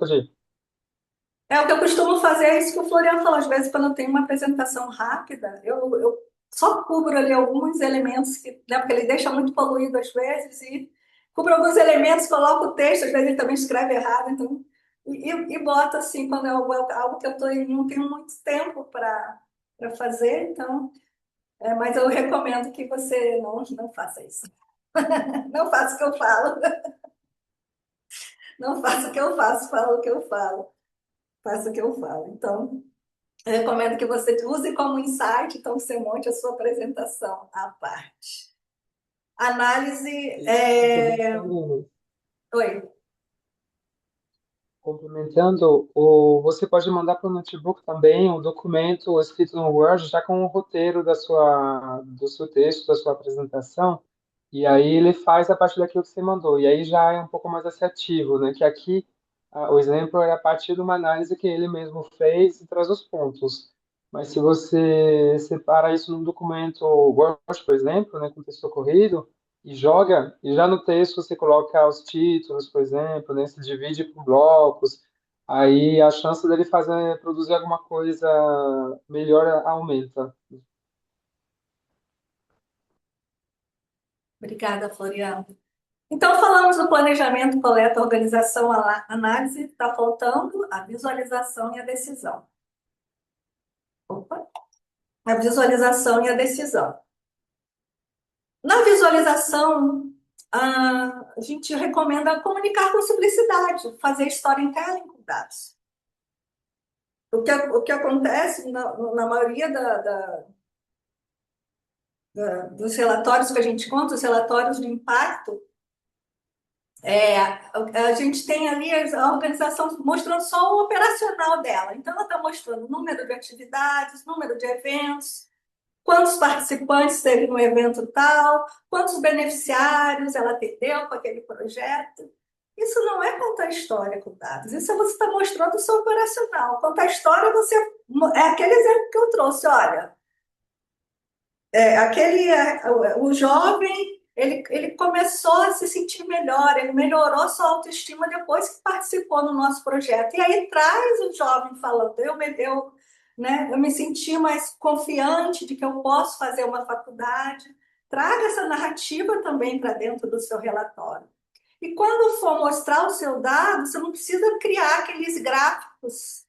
Speaker 2: O que eu costumo fazer é isso que o Floriano falou. Às vezes, quando eu tenho uma apresentação rápida, eu só cubro ali alguns elementos, né, porque ele deixa muito poluído às vezes, e cubro alguns elementos, coloco o texto, às vezes ele também escreve errado, então, e boto assim, quando é algo que eu não tenho muito tempo para fazer, então, mas eu recomendo que você não faça isso. Não faça o que eu falo, não faça o que eu faço, fala o que eu falo, faça o que eu falo. Então, eu recomendo que você use como insight, então você monte a sua apresentação à parte. Análise.
Speaker 1: Inclusive, tem
Speaker 2: Oi.
Speaker 1: complementando, você pode mandar para o notebook também um documento escrito no Word, já com o roteiro do seu texto, da sua apresentação, e aí ele faz a partir daquilo que você mandou, e aí já é um pouco mais assertivo, né? Que aqui o exemplo é a partir de uma análise que ele mesmo fez e traz os pontos. Mas se você separa isso num documento Word, por exemplo, né, com texto corrido, e joga, e já no texto você coloca os títulos, por exemplo, né? Se divide por blocos, aí a chance dele fazer, produzir alguma coisa melhor aumenta.
Speaker 2: Obrigada, Floriano. Então, falamos do planejamento, coleta, organização, análise, está faltando a visualização e a decisão. Opa. A visualização e a decisão. Na visualização, a gente recomenda comunicar com simplicidade, fazer storytelling com dados. O que acontece na maioria dos relatórios que a gente conta, os relatórios de impacto, a gente tem ali a organização mostrando só o operacional dela. Então, ela está mostrando o número de atividades, número de eventos, quantos participantes teve no evento tal, quantos beneficiários ela atendeu com aquele projeto. Isso não é contar história com dados, isso é você está mostrando o seu operacional. Contar história, é aquele exemplo que eu trouxe, olha, o jovem, ele começou a se sentir melhor, ele melhorou sua autoestima depois que participou no nosso projeto. E aí traz o jovem falando, eu me senti mais confiante de que eu posso fazer uma faculdade. Traga essa narrativa também para dentro do seu relatório. E quando for mostrar o seu dado, você não precisa criar aqueles gráficos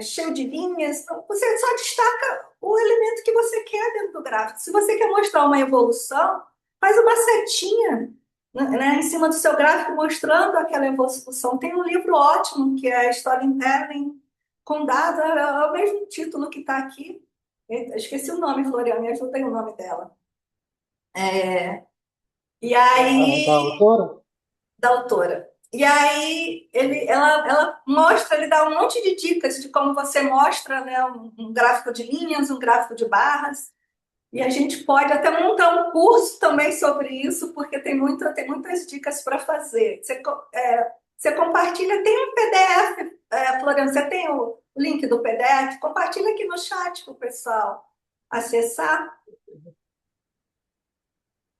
Speaker 2: cheio de linhas. Você só destaca o elemento que você quer dentro do gráfico. Se você quer mostrar uma evolução, faz uma setinha, né, em cima do seu gráfico mostrando aquela evolução. Tem um livro ótimo que é Storytelling com dados, é o mesmo título que está aqui. Eu esqueci o nome, Floriane, me ajuda aí o nome dela. E
Speaker 1: Da
Speaker 2: aí,
Speaker 1: autora?
Speaker 2: da autora. E aí ela mostra, ele dá um monte de dicas de como você mostra, né, um gráfico de linhas, um gráfico de barras. E a gente pode até montar um curso também sobre isso, porque tem muitas dicas para fazer. Você compartilha, tem um PDF, Floriano, você tem o link do PDF? Compartilha aqui no chat para o pessoal acessar.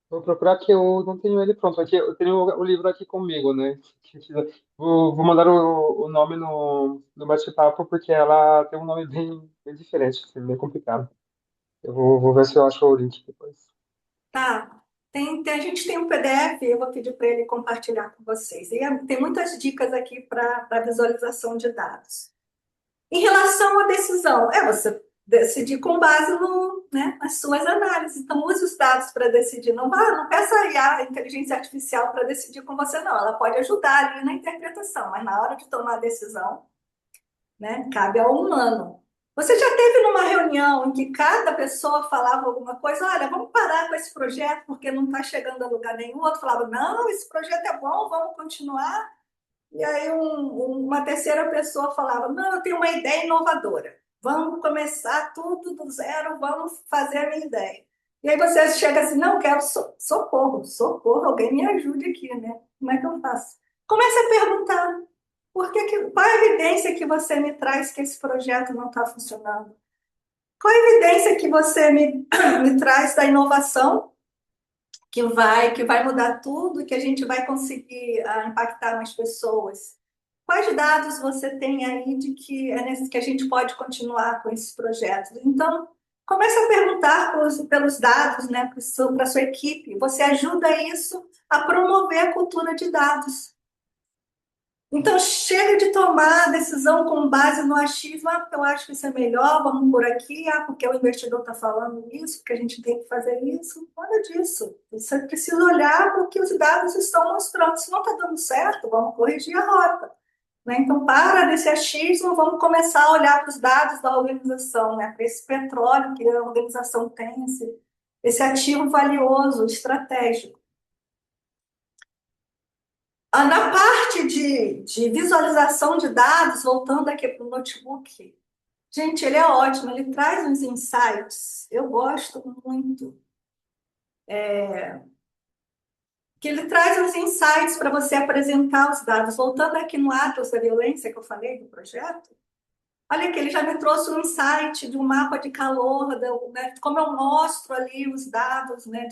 Speaker 1: Vou procurar que eu não tenho ele pronto. Aqui, eu tenho o livro aqui comigo, né? Vou mandar o nome no bate-papo, porque ela tem um nome bem diferente, assim, bem complicado. Vou ver se eu acho o link depois.
Speaker 2: Tá. A gente tem um PDF, eu vou pedir para ele compartilhar com vocês. E tem muitas dicas aqui para visualização de dados. Em relação à decisão, você decidir com base nas suas análises. Então, use os dados para decidir. Não peça a IA, a inteligência artificial, para decidir com você, não. Ela pode ajudar ali na interpretação, mas na hora de tomar a decisão, né, cabe ao humano. Você já teve numa reunião em que cada pessoa falava alguma coisa, olha, vamos parar com esse projeto porque não está chegando a lugar nenhum. O outro falava, não, esse projeto é bom, vamos continuar. E aí uma terceira pessoa falava, não, eu tenho uma ideia inovadora. Vamos começar tudo do zero, vamos fazer a minha ideia. E aí você chega assim, não, quero socorro, alguém me ajude aqui, né? Como é que eu faço? Comece a perguntar, qual é a evidência que você me traz que esse projeto não está funcionando? Qual é a evidência que você me traz da inovação que vai mudar tudo, que a gente vai conseguir impactar mais pessoas? Quais dados você tem aí de que a gente pode continuar com esses projetos? Então, comece a perguntar pelos dados, né, para a sua equipe. Você ajuda isso a promover a cultura de dados. Então, chega de tomar decisão com base no achismo, porque eu acho que isso é melhor, vamos por aqui, porque o investidor está falando isso, porque a gente tem que fazer isso. Nada disso. Você precisa olhar para o que os dados estão mostrando. Se não está dando certo, vamos corrigir a rota. Né? Então, para desse achismo, vamos começar a olhar para os dados da organização, né? Para esse petróleo que a organização tem, esse ativo valioso, estratégico. Na parte de visualização de dados, voltando aqui para o notebook, gente, ele é ótimo, ele traz uns insights, eu gosto muito. Que ele traz uns insights para você apresentar os dados. Voltando aqui no Atlas da Violência que eu falei do projeto, olha aqui, ele já me trouxe um insight de um mapa de calor, né, como eu mostro ali os dados, né,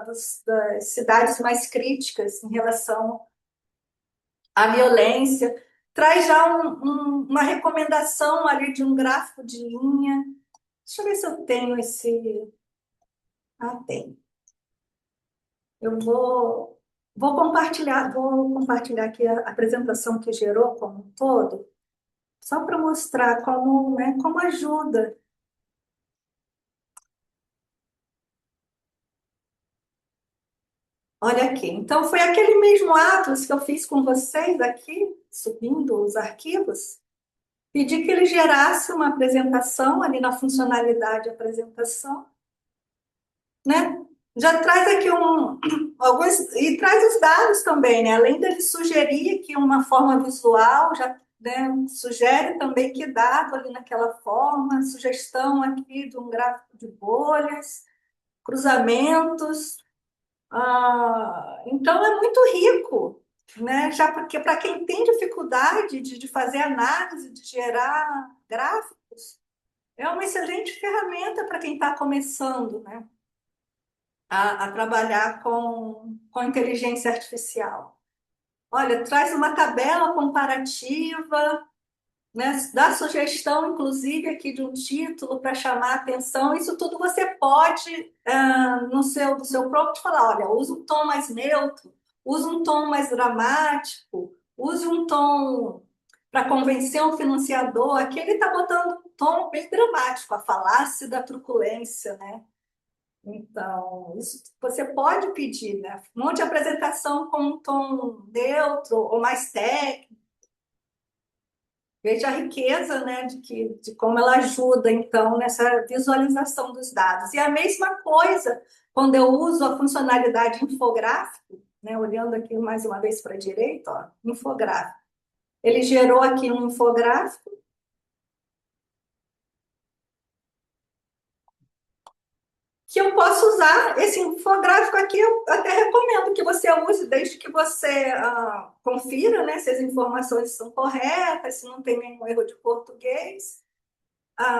Speaker 2: das cidades mais críticas em relação à violência. Traz já uma recomendação ali de um gráfico de linha. Deixa eu ver se eu tenho esse. Ah, tem. Eu vou compartilhar aqui a apresentação que gerou como um todo, só para mostrar como, né, como ajuda. Olha aqui, então foi aquele mesmo Atlas que eu fiz com vocês aqui, subindo os arquivos, pedi que ele gerasse uma apresentação ali na funcionalidade apresentação, né? Já traz aqui alguns e traz os dados também, né? Além dele sugerir aqui uma forma visual, já, né, sugere também que dado ali naquela forma, sugestão aqui de um gráfico de bolhas, cruzamentos. Então é muito rico, né? Já porque para quem tem dificuldade de fazer análise, de gerar gráficos, é uma excelente ferramenta para quem está começando, né? A trabalhar com inteligência artificial. Olha, traz uma tabela comparativa, né? Dá sugestão, inclusive, aqui de um título para chamar a atenção. Isso tudo você pode, no seu prompt, falar: olha, use um tom mais neutro, use um tom mais dramático, use um tom para convencer um financiador. Aqui ele está botando um tom bem dramático, a falácia da truculência, né? Então, isso você pode pedir, né? Um monte de apresentação com um tom neutro ou mais técnico. Veja a riqueza, né, de como ela ajuda, então, nessa visualização dos dados. E a mesma coisa quando eu uso a funcionalidade infográfico, né, olhando aqui mais uma vez para a direita, ó, infográfico. Ele gerou aqui um infográfico que eu posso usar. Esse infográfico aqui eu até recomendo que você use, desde que você confira, né, se as informações são corretas, se não tem nenhum erro de português.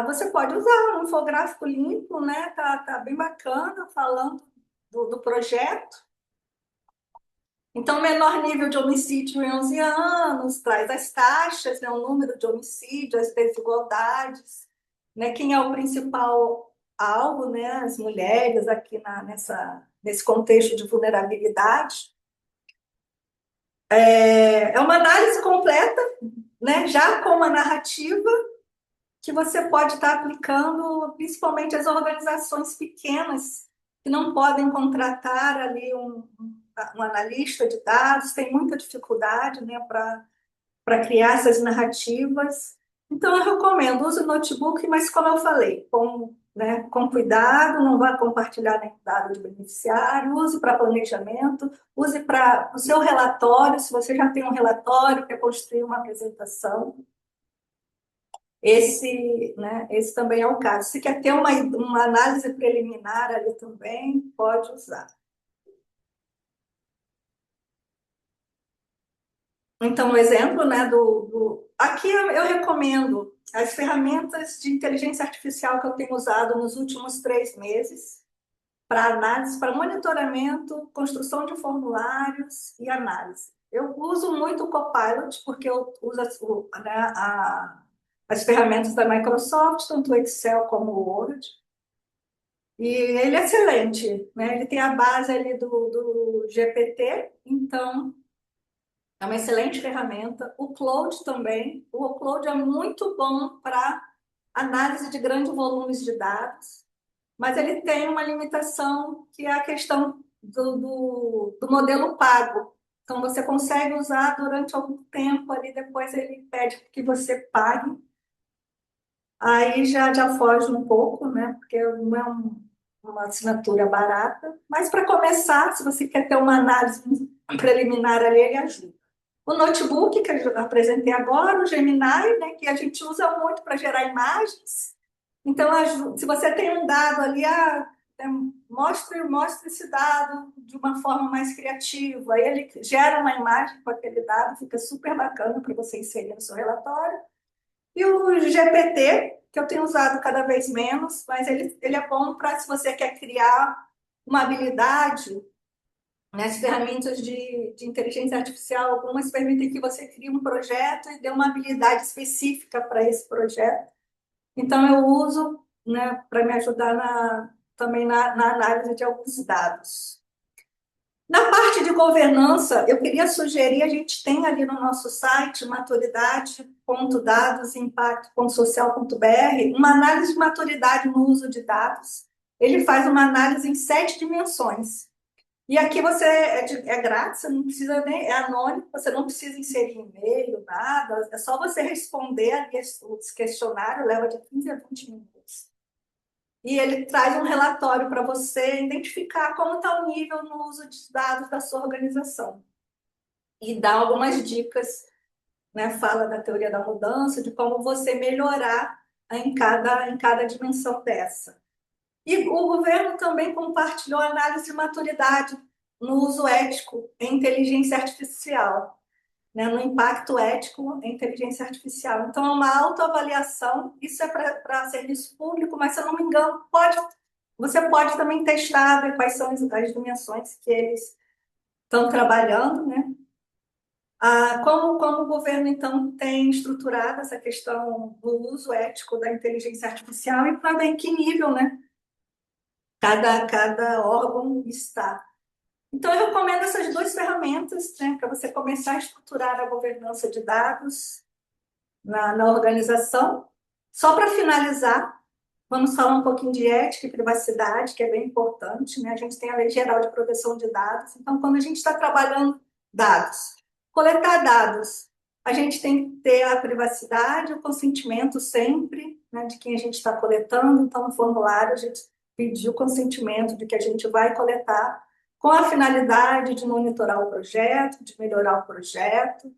Speaker 2: Você pode usar um infográfico limpo, né? Tá bem bacana, falando do projeto. Então, menor nível de homicídio em 11 anos, traz as taxas, né, o número de homicídio, as desigualdades, né, quem é o principal alvo, né, as mulheres aqui nesse contexto de vulnerabilidade. É uma análise completa, né, já com uma narrativa que você pode estar aplicando, principalmente as organizações pequenas, que não podem contratar ali um analista de dados, tem muita dificuldade, né, para criar essas narrativas. Então, eu recomendo, use o notebook, mas como eu falei, né, com cuidado, não vá compartilhar nenhum dado de beneficiário, use para planejamento, use para o seu relatório, se você já tem um relatório, quer construir uma apresentação, esse também é o caso. Se quer ter uma análise preliminar ali também, pode usar. Então, o exemplo, né, aqui eu recomendo as ferramentas de inteligência artificial que eu tenho usado nos últimos 3 meses para análise, para monitoramento, construção de formulários e análise. Eu uso muito o Copilot, porque eu uso as ferramentas da Microsoft, tanto o Excel como o Word. E ele é excelente, né? Ele tem a base ali do GPT, então é uma excelente ferramenta. O Claude também. O Claude é muito bom para análise de grandes volumes de dados, mas ele tem uma limitação que é a questão do modelo pago. Então, você consegue usar durante algum tempo ali, depois ele pede que você pague. Aí já foge um pouco, né? Porque não é uma assinatura barata. Mas para começar, se você quer ter uma análise preliminar ali, ele ajuda. O notebook, que eu apresentei agora, o Gemini, né, que a gente usa muito para gerar imagens. Então, se você tem um dado ali, mostre esse dado de uma forma mais criativa. Aí ele gera uma imagem com aquele dado, fica super bacana para você inserir no seu relatório. E o GPT, que eu tenho usado cada vez menos, mas ele é bom para se você quer criar uma habilidade, né, as ferramentas de inteligência artificial, algumas permitem que você crie um projeto e dê uma habilidade específica para esse projeto. Então, eu uso, né, para me ajudar também na análise de alguns dados. Na parte de governança, eu queria sugerir, a gente tem ali no nosso site, maturidade.dadosimpacto.social.br, uma análise de maturidade no uso de dados. Ele faz uma análise em 7 dimensões. E aqui você é grátis, você não precisa nem, é anônimo, você não precisa inserir e-mail, nada, é só você responder ali os questionários, leva de 15 a 20 minutos. E ele traz um relatório para você identificar como está o nível no uso de dados da sua organização. E dá algumas dicas, né? Fala da teoria da mudança, de como você melhorar em cada dimensão dessa. E o governo também compartilhou análise de maturidade no uso ético em inteligência artificial, né, no impacto ético em inteligência artificial. Então, é uma autoavaliação, isso é para serviço público, mas, se eu não me engano, você pode também testar, ver quais são as dimensões que eles estão trabalhando, né? Como o governo, então, tem estruturado essa questão do uso ético da inteligência artificial e para ver em que nível, né, cada órgão está. Então, eu recomendo essas 2 ferramentas, né, para você começar a estruturar a governança de dados na organização. Só para finalizar, vamos falar um pouquinho de ética e privacidade, que é bem importante, né? A gente tem a Lei Geral de Proteção de Dados. Então, quando a gente está trabalhando dados, coletar dados, a gente tem que ter a privacidade, o consentimento sempre, né, de quem a gente está coletando. Então, no formulário, a gente pediu o consentimento de que a gente vai coletar com a finalidade de monitorar o projeto, de melhorar o projeto,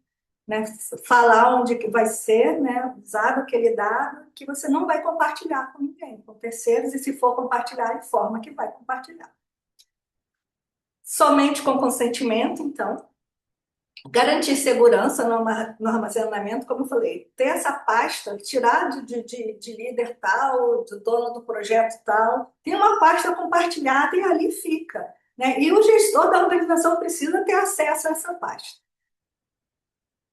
Speaker 2: né, falar onde que vai ser, né, usado aquele dado, que você não vai compartilhar com ninguém, com terceiros, e se for compartilhar, informa que vai compartilhar. Somente com consentimento, então. Garantir segurança no armazenamento, como eu falei, ter essa pasta, tirar de líder tal, do dono do projeto tal, tem uma pasta compartilhada e ali fica, né? E o gestor da organização precisa ter acesso a essa pasta.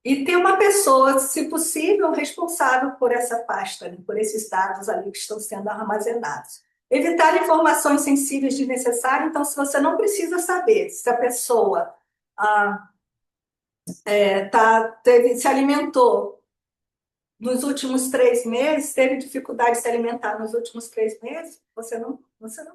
Speaker 2: E ter uma pessoa, se possível, responsável por essa pasta, né, por esses dados ali que estão sendo armazenados. Evitar informações sensíveis desnecessárias. Então, se você não precisa saber se a pessoa se alimentou nos últimos 3 meses, teve dificuldade de se alimentar nos últimos 3 meses, você não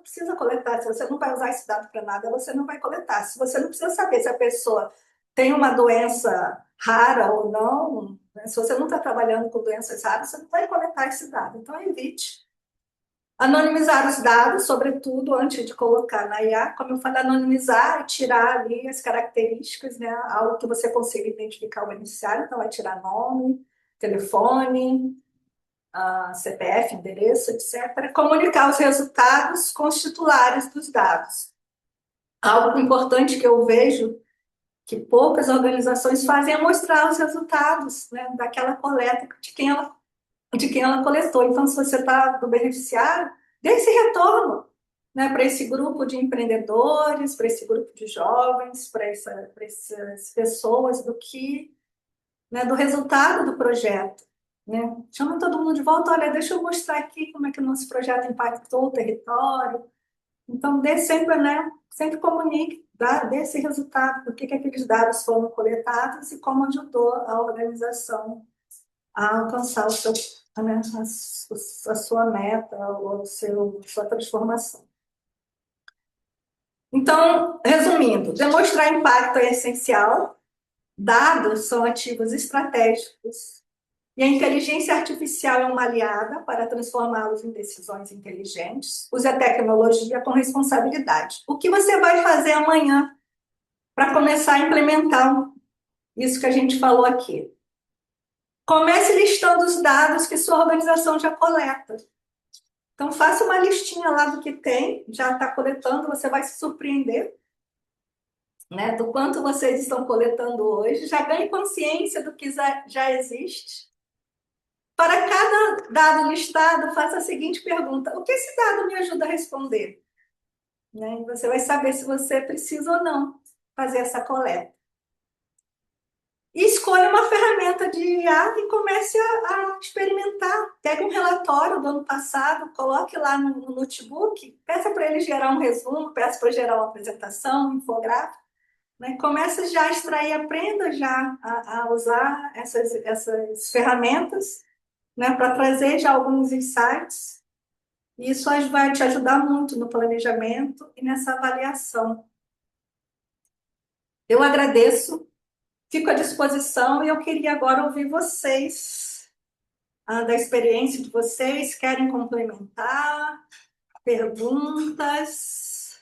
Speaker 2: precisa coletar. Se você não vai usar esse dado para nada, você não vai coletar. Se você não precisa saber se a pessoa tem uma doença rara ou não, né? Se você não está trabalhando com doenças raras, você não vai coletar esse dado. Então, evite. Anonimizar os dados, sobretudo antes de colocar na IA, como eu falei, anonimizar e tirar ali as características, né? Algo que você consiga identificar o beneficiário, então vai tirar nome, telefone, CPF, endereço, etc. Comunicar os resultados com os titulares dos dados. Algo importante que eu vejo que poucas organizações fazem é mostrar os resultados, né, daquela coleta de quem ela coletou. Então, se você está do beneficiário, dê esse retorno, né, para esse grupo de empreendedores, para esse grupo de jovens, para essas pessoas né, do resultado do projeto. Né? Chama todo mundo de volta, olha, deixa eu mostrar aqui como é que o nosso projeto impactou o território. Então, dê sempre, né, sempre comunique, dê esse resultado, por que aqueles dados foram coletados e como ajudou a organização a alcançar né, a sua meta, ou sua transformação. Então, resumindo, demonstrar impacto é essencial, dados são ativos estratégicos, e a inteligência artificial é uma aliada para transformá-los em decisões inteligentes. Use a tecnologia com responsabilidade. O que você vai fazer amanhã para começar a implementar isso que a gente falou aqui. Comece listando os dados que sua organização já coleta. Então, faça uma listinha lá do que tem, já está coletando, você vai se surpreender, né, do quanto vocês estão coletando hoje. Já ganhe consciência do que já existe. Para cada dado listado, faça a seguinte pergunta: o que esse dado me ajuda a responder? Né? Você vai saber se você precisa ou não fazer essa coleta. E escolha uma ferramenta de IA e comece a experimentar. Pegue um relatório do ano passado, coloque lá no notebook, peça para ele gerar um resumo, peça para gerar uma apresentação, um infográfico. Né? Comece já a extrair, aprenda já a usar essas ferramentas, né, para trazer já alguns insights. E isso vai te ajudar muito no planejamento e nessa avaliação. Eu agradeço, fico à disposição e eu queria agora ouvir vocês, da experiência de vocês. Querem complementar? Perguntas?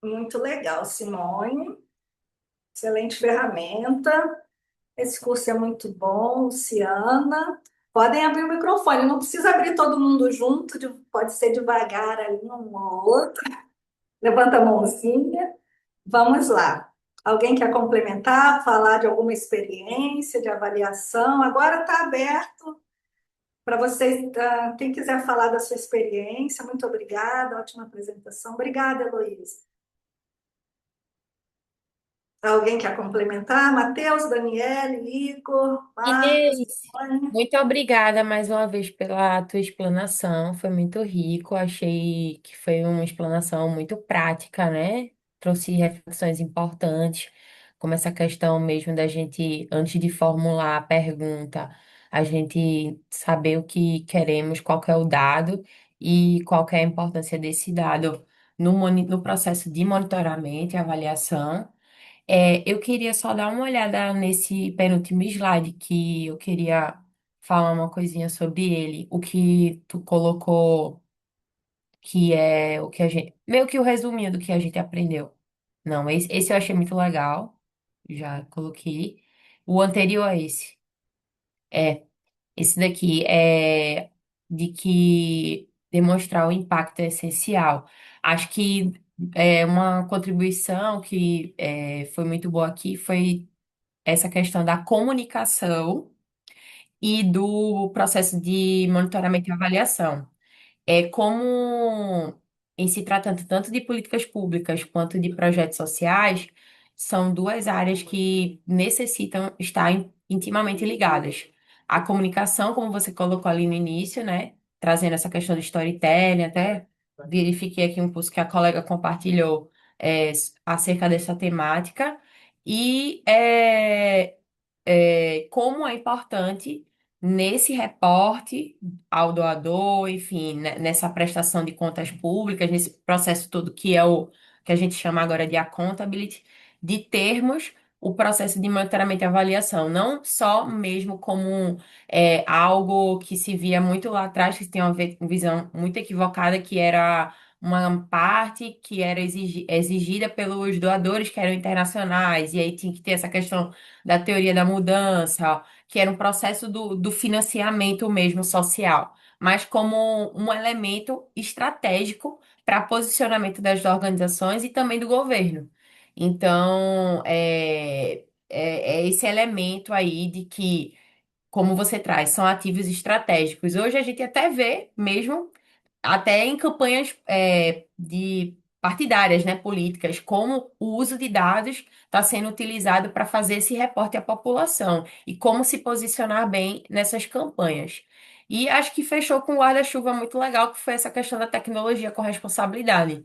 Speaker 2: Muito legal, Simone. Excelente ferramenta. Esse curso é muito bom, Luciana. Podem abrir o microfone, não precisa abrir todo mundo junto, pode ser devagar ali, um ou outro. Levanta a mãozinha. Vamos lá. Alguém quer complementar, falar de alguma experiência de avaliação? Agora está aberto para vocês. Quem quiser falar da sua experiência, muito obrigada, ótima apresentação. Obrigada, Heloísa. Alguém quer complementar? Matheus, Daniele, Igor, Marcos,
Speaker 3: Inês,
Speaker 2: Simone?
Speaker 3: muito obrigada mais uma vez pela tua explanação, foi muito rico, achei que foi uma explanação muito prática, né? Trouxe reflexões importantes, como essa questão mesmo da gente, antes de formular a pergunta, a gente saber o que queremos, qual que é o dado e qual que é a importância desse dado no processo de monitoramento e avaliação. Eu queria só dar uma olhada nesse penúltimo slide, que eu queria falar uma coisinha sobre ele. O que tu colocou, que é o que a gente. Meio que o resuminho do que a gente aprendeu. Não, esse eu achei muito legal. Já coloquei. O anterior a esse. É, esse daqui é de que demonstrar o impacto é essencial. Acho que uma contribuição que foi muito boa aqui foi essa questão da comunicação e do processo de monitoramento e avaliação. Como, em se tratando tanto de políticas públicas quanto de projetos sociais, são duas áreas que necessitam estar intimamente ligadas. A comunicação, como você colocou ali no início, né? Trazendo essa questão do storytelling, até verifiquei aqui um post que a colega compartilhou acerca dessa temática. E como é importante nesse reporte ao doador, enfim, nessa prestação de contas públicas, nesse processo todo que é o que a gente chama agora de accountability, de termos o processo de monitoramento e avaliação, não só mesmo como algo que se via muito lá atrás, que tem uma visão muito equivocada, que era uma parte que era exigida pelos doadores que eram internacionais, e aí tinha que ter essa questão da teoria da mudança, que era um processo do financiamento mesmo social, mas como um elemento estratégico para posicionamento das organizações e também do governo. Então, é esse elemento aí de que, como você traz, são ativos estratégicos. Hoje a gente até vê mesmo até em campanhas de partidárias, né, políticas, como o uso de dados está sendo utilizado para fazer esse reporte à população e como se posicionar bem nessas campanhas. E acho que fechou com um guarda-chuva muito legal, que foi essa questão da tecnologia com responsabilidade,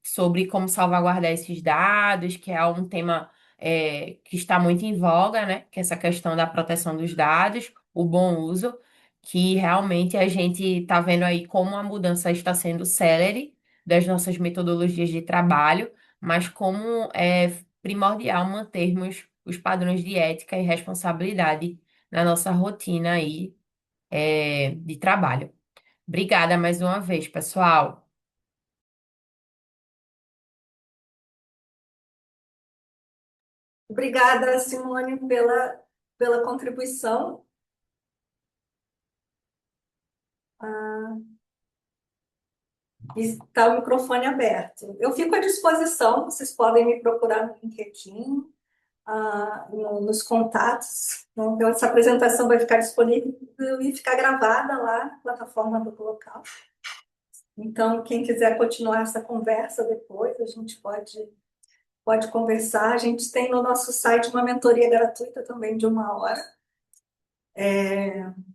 Speaker 3: sobre como salvaguardar esses dados, que é um tema que está muito em voga, né, que é essa questão da proteção dos dados, o bom uso que realmente a gente está vendo aí como a mudança está sendo célere das nossas metodologias de trabalho, mas como é primordial mantermos os padrões de ética e responsabilidade na nossa rotina aí, de trabalho. Obrigada mais uma vez, pessoal.
Speaker 2: Obrigada, Simone, pela contribuição. Ah, está o microfone aberto. Eu fico à disposição, vocês podem me procurar no LinkedIn, nos contatos. Então, essa apresentação vai ficar disponível e ficar gravada lá na plataforma do local. Então, quem quiser continuar essa conversa depois, a gente pode conversar. A gente tem no nosso site uma mentoria gratuita também de 1 hora,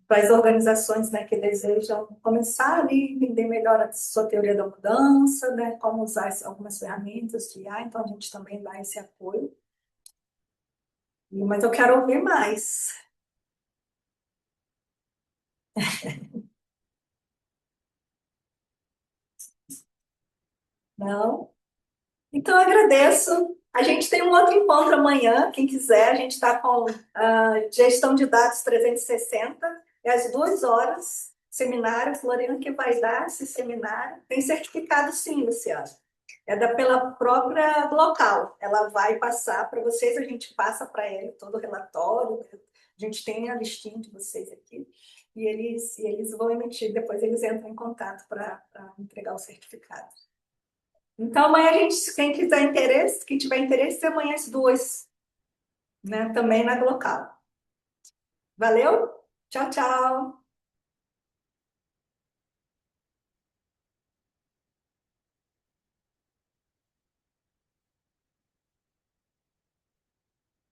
Speaker 2: para as organizações, né, que desejam começar ali, entender melhor a sua teoria da mudança, né, como usar algumas ferramentas de IA. Então, a gente também dá esse apoio. Mas eu quero ouvir mais. Não? Então, eu agradeço. A gente tem um outro encontro amanhã, quem quiser. A gente está com gestão de dados 360, é às 2 horas, seminário. Floriano que vai dar esse seminário. Tem certificado, sim, Luciano. Pela própria local. Ela vai passar para vocês, a gente passa para ele todo o relatório. A gente tem a listinha de vocês aqui. E eles vão emitir, depois eles entram em contato para entregar o certificado. Então, amanhã quem tiver interesse, amanhã às 2, né? Também na local. Valeu? Tchau, tchau.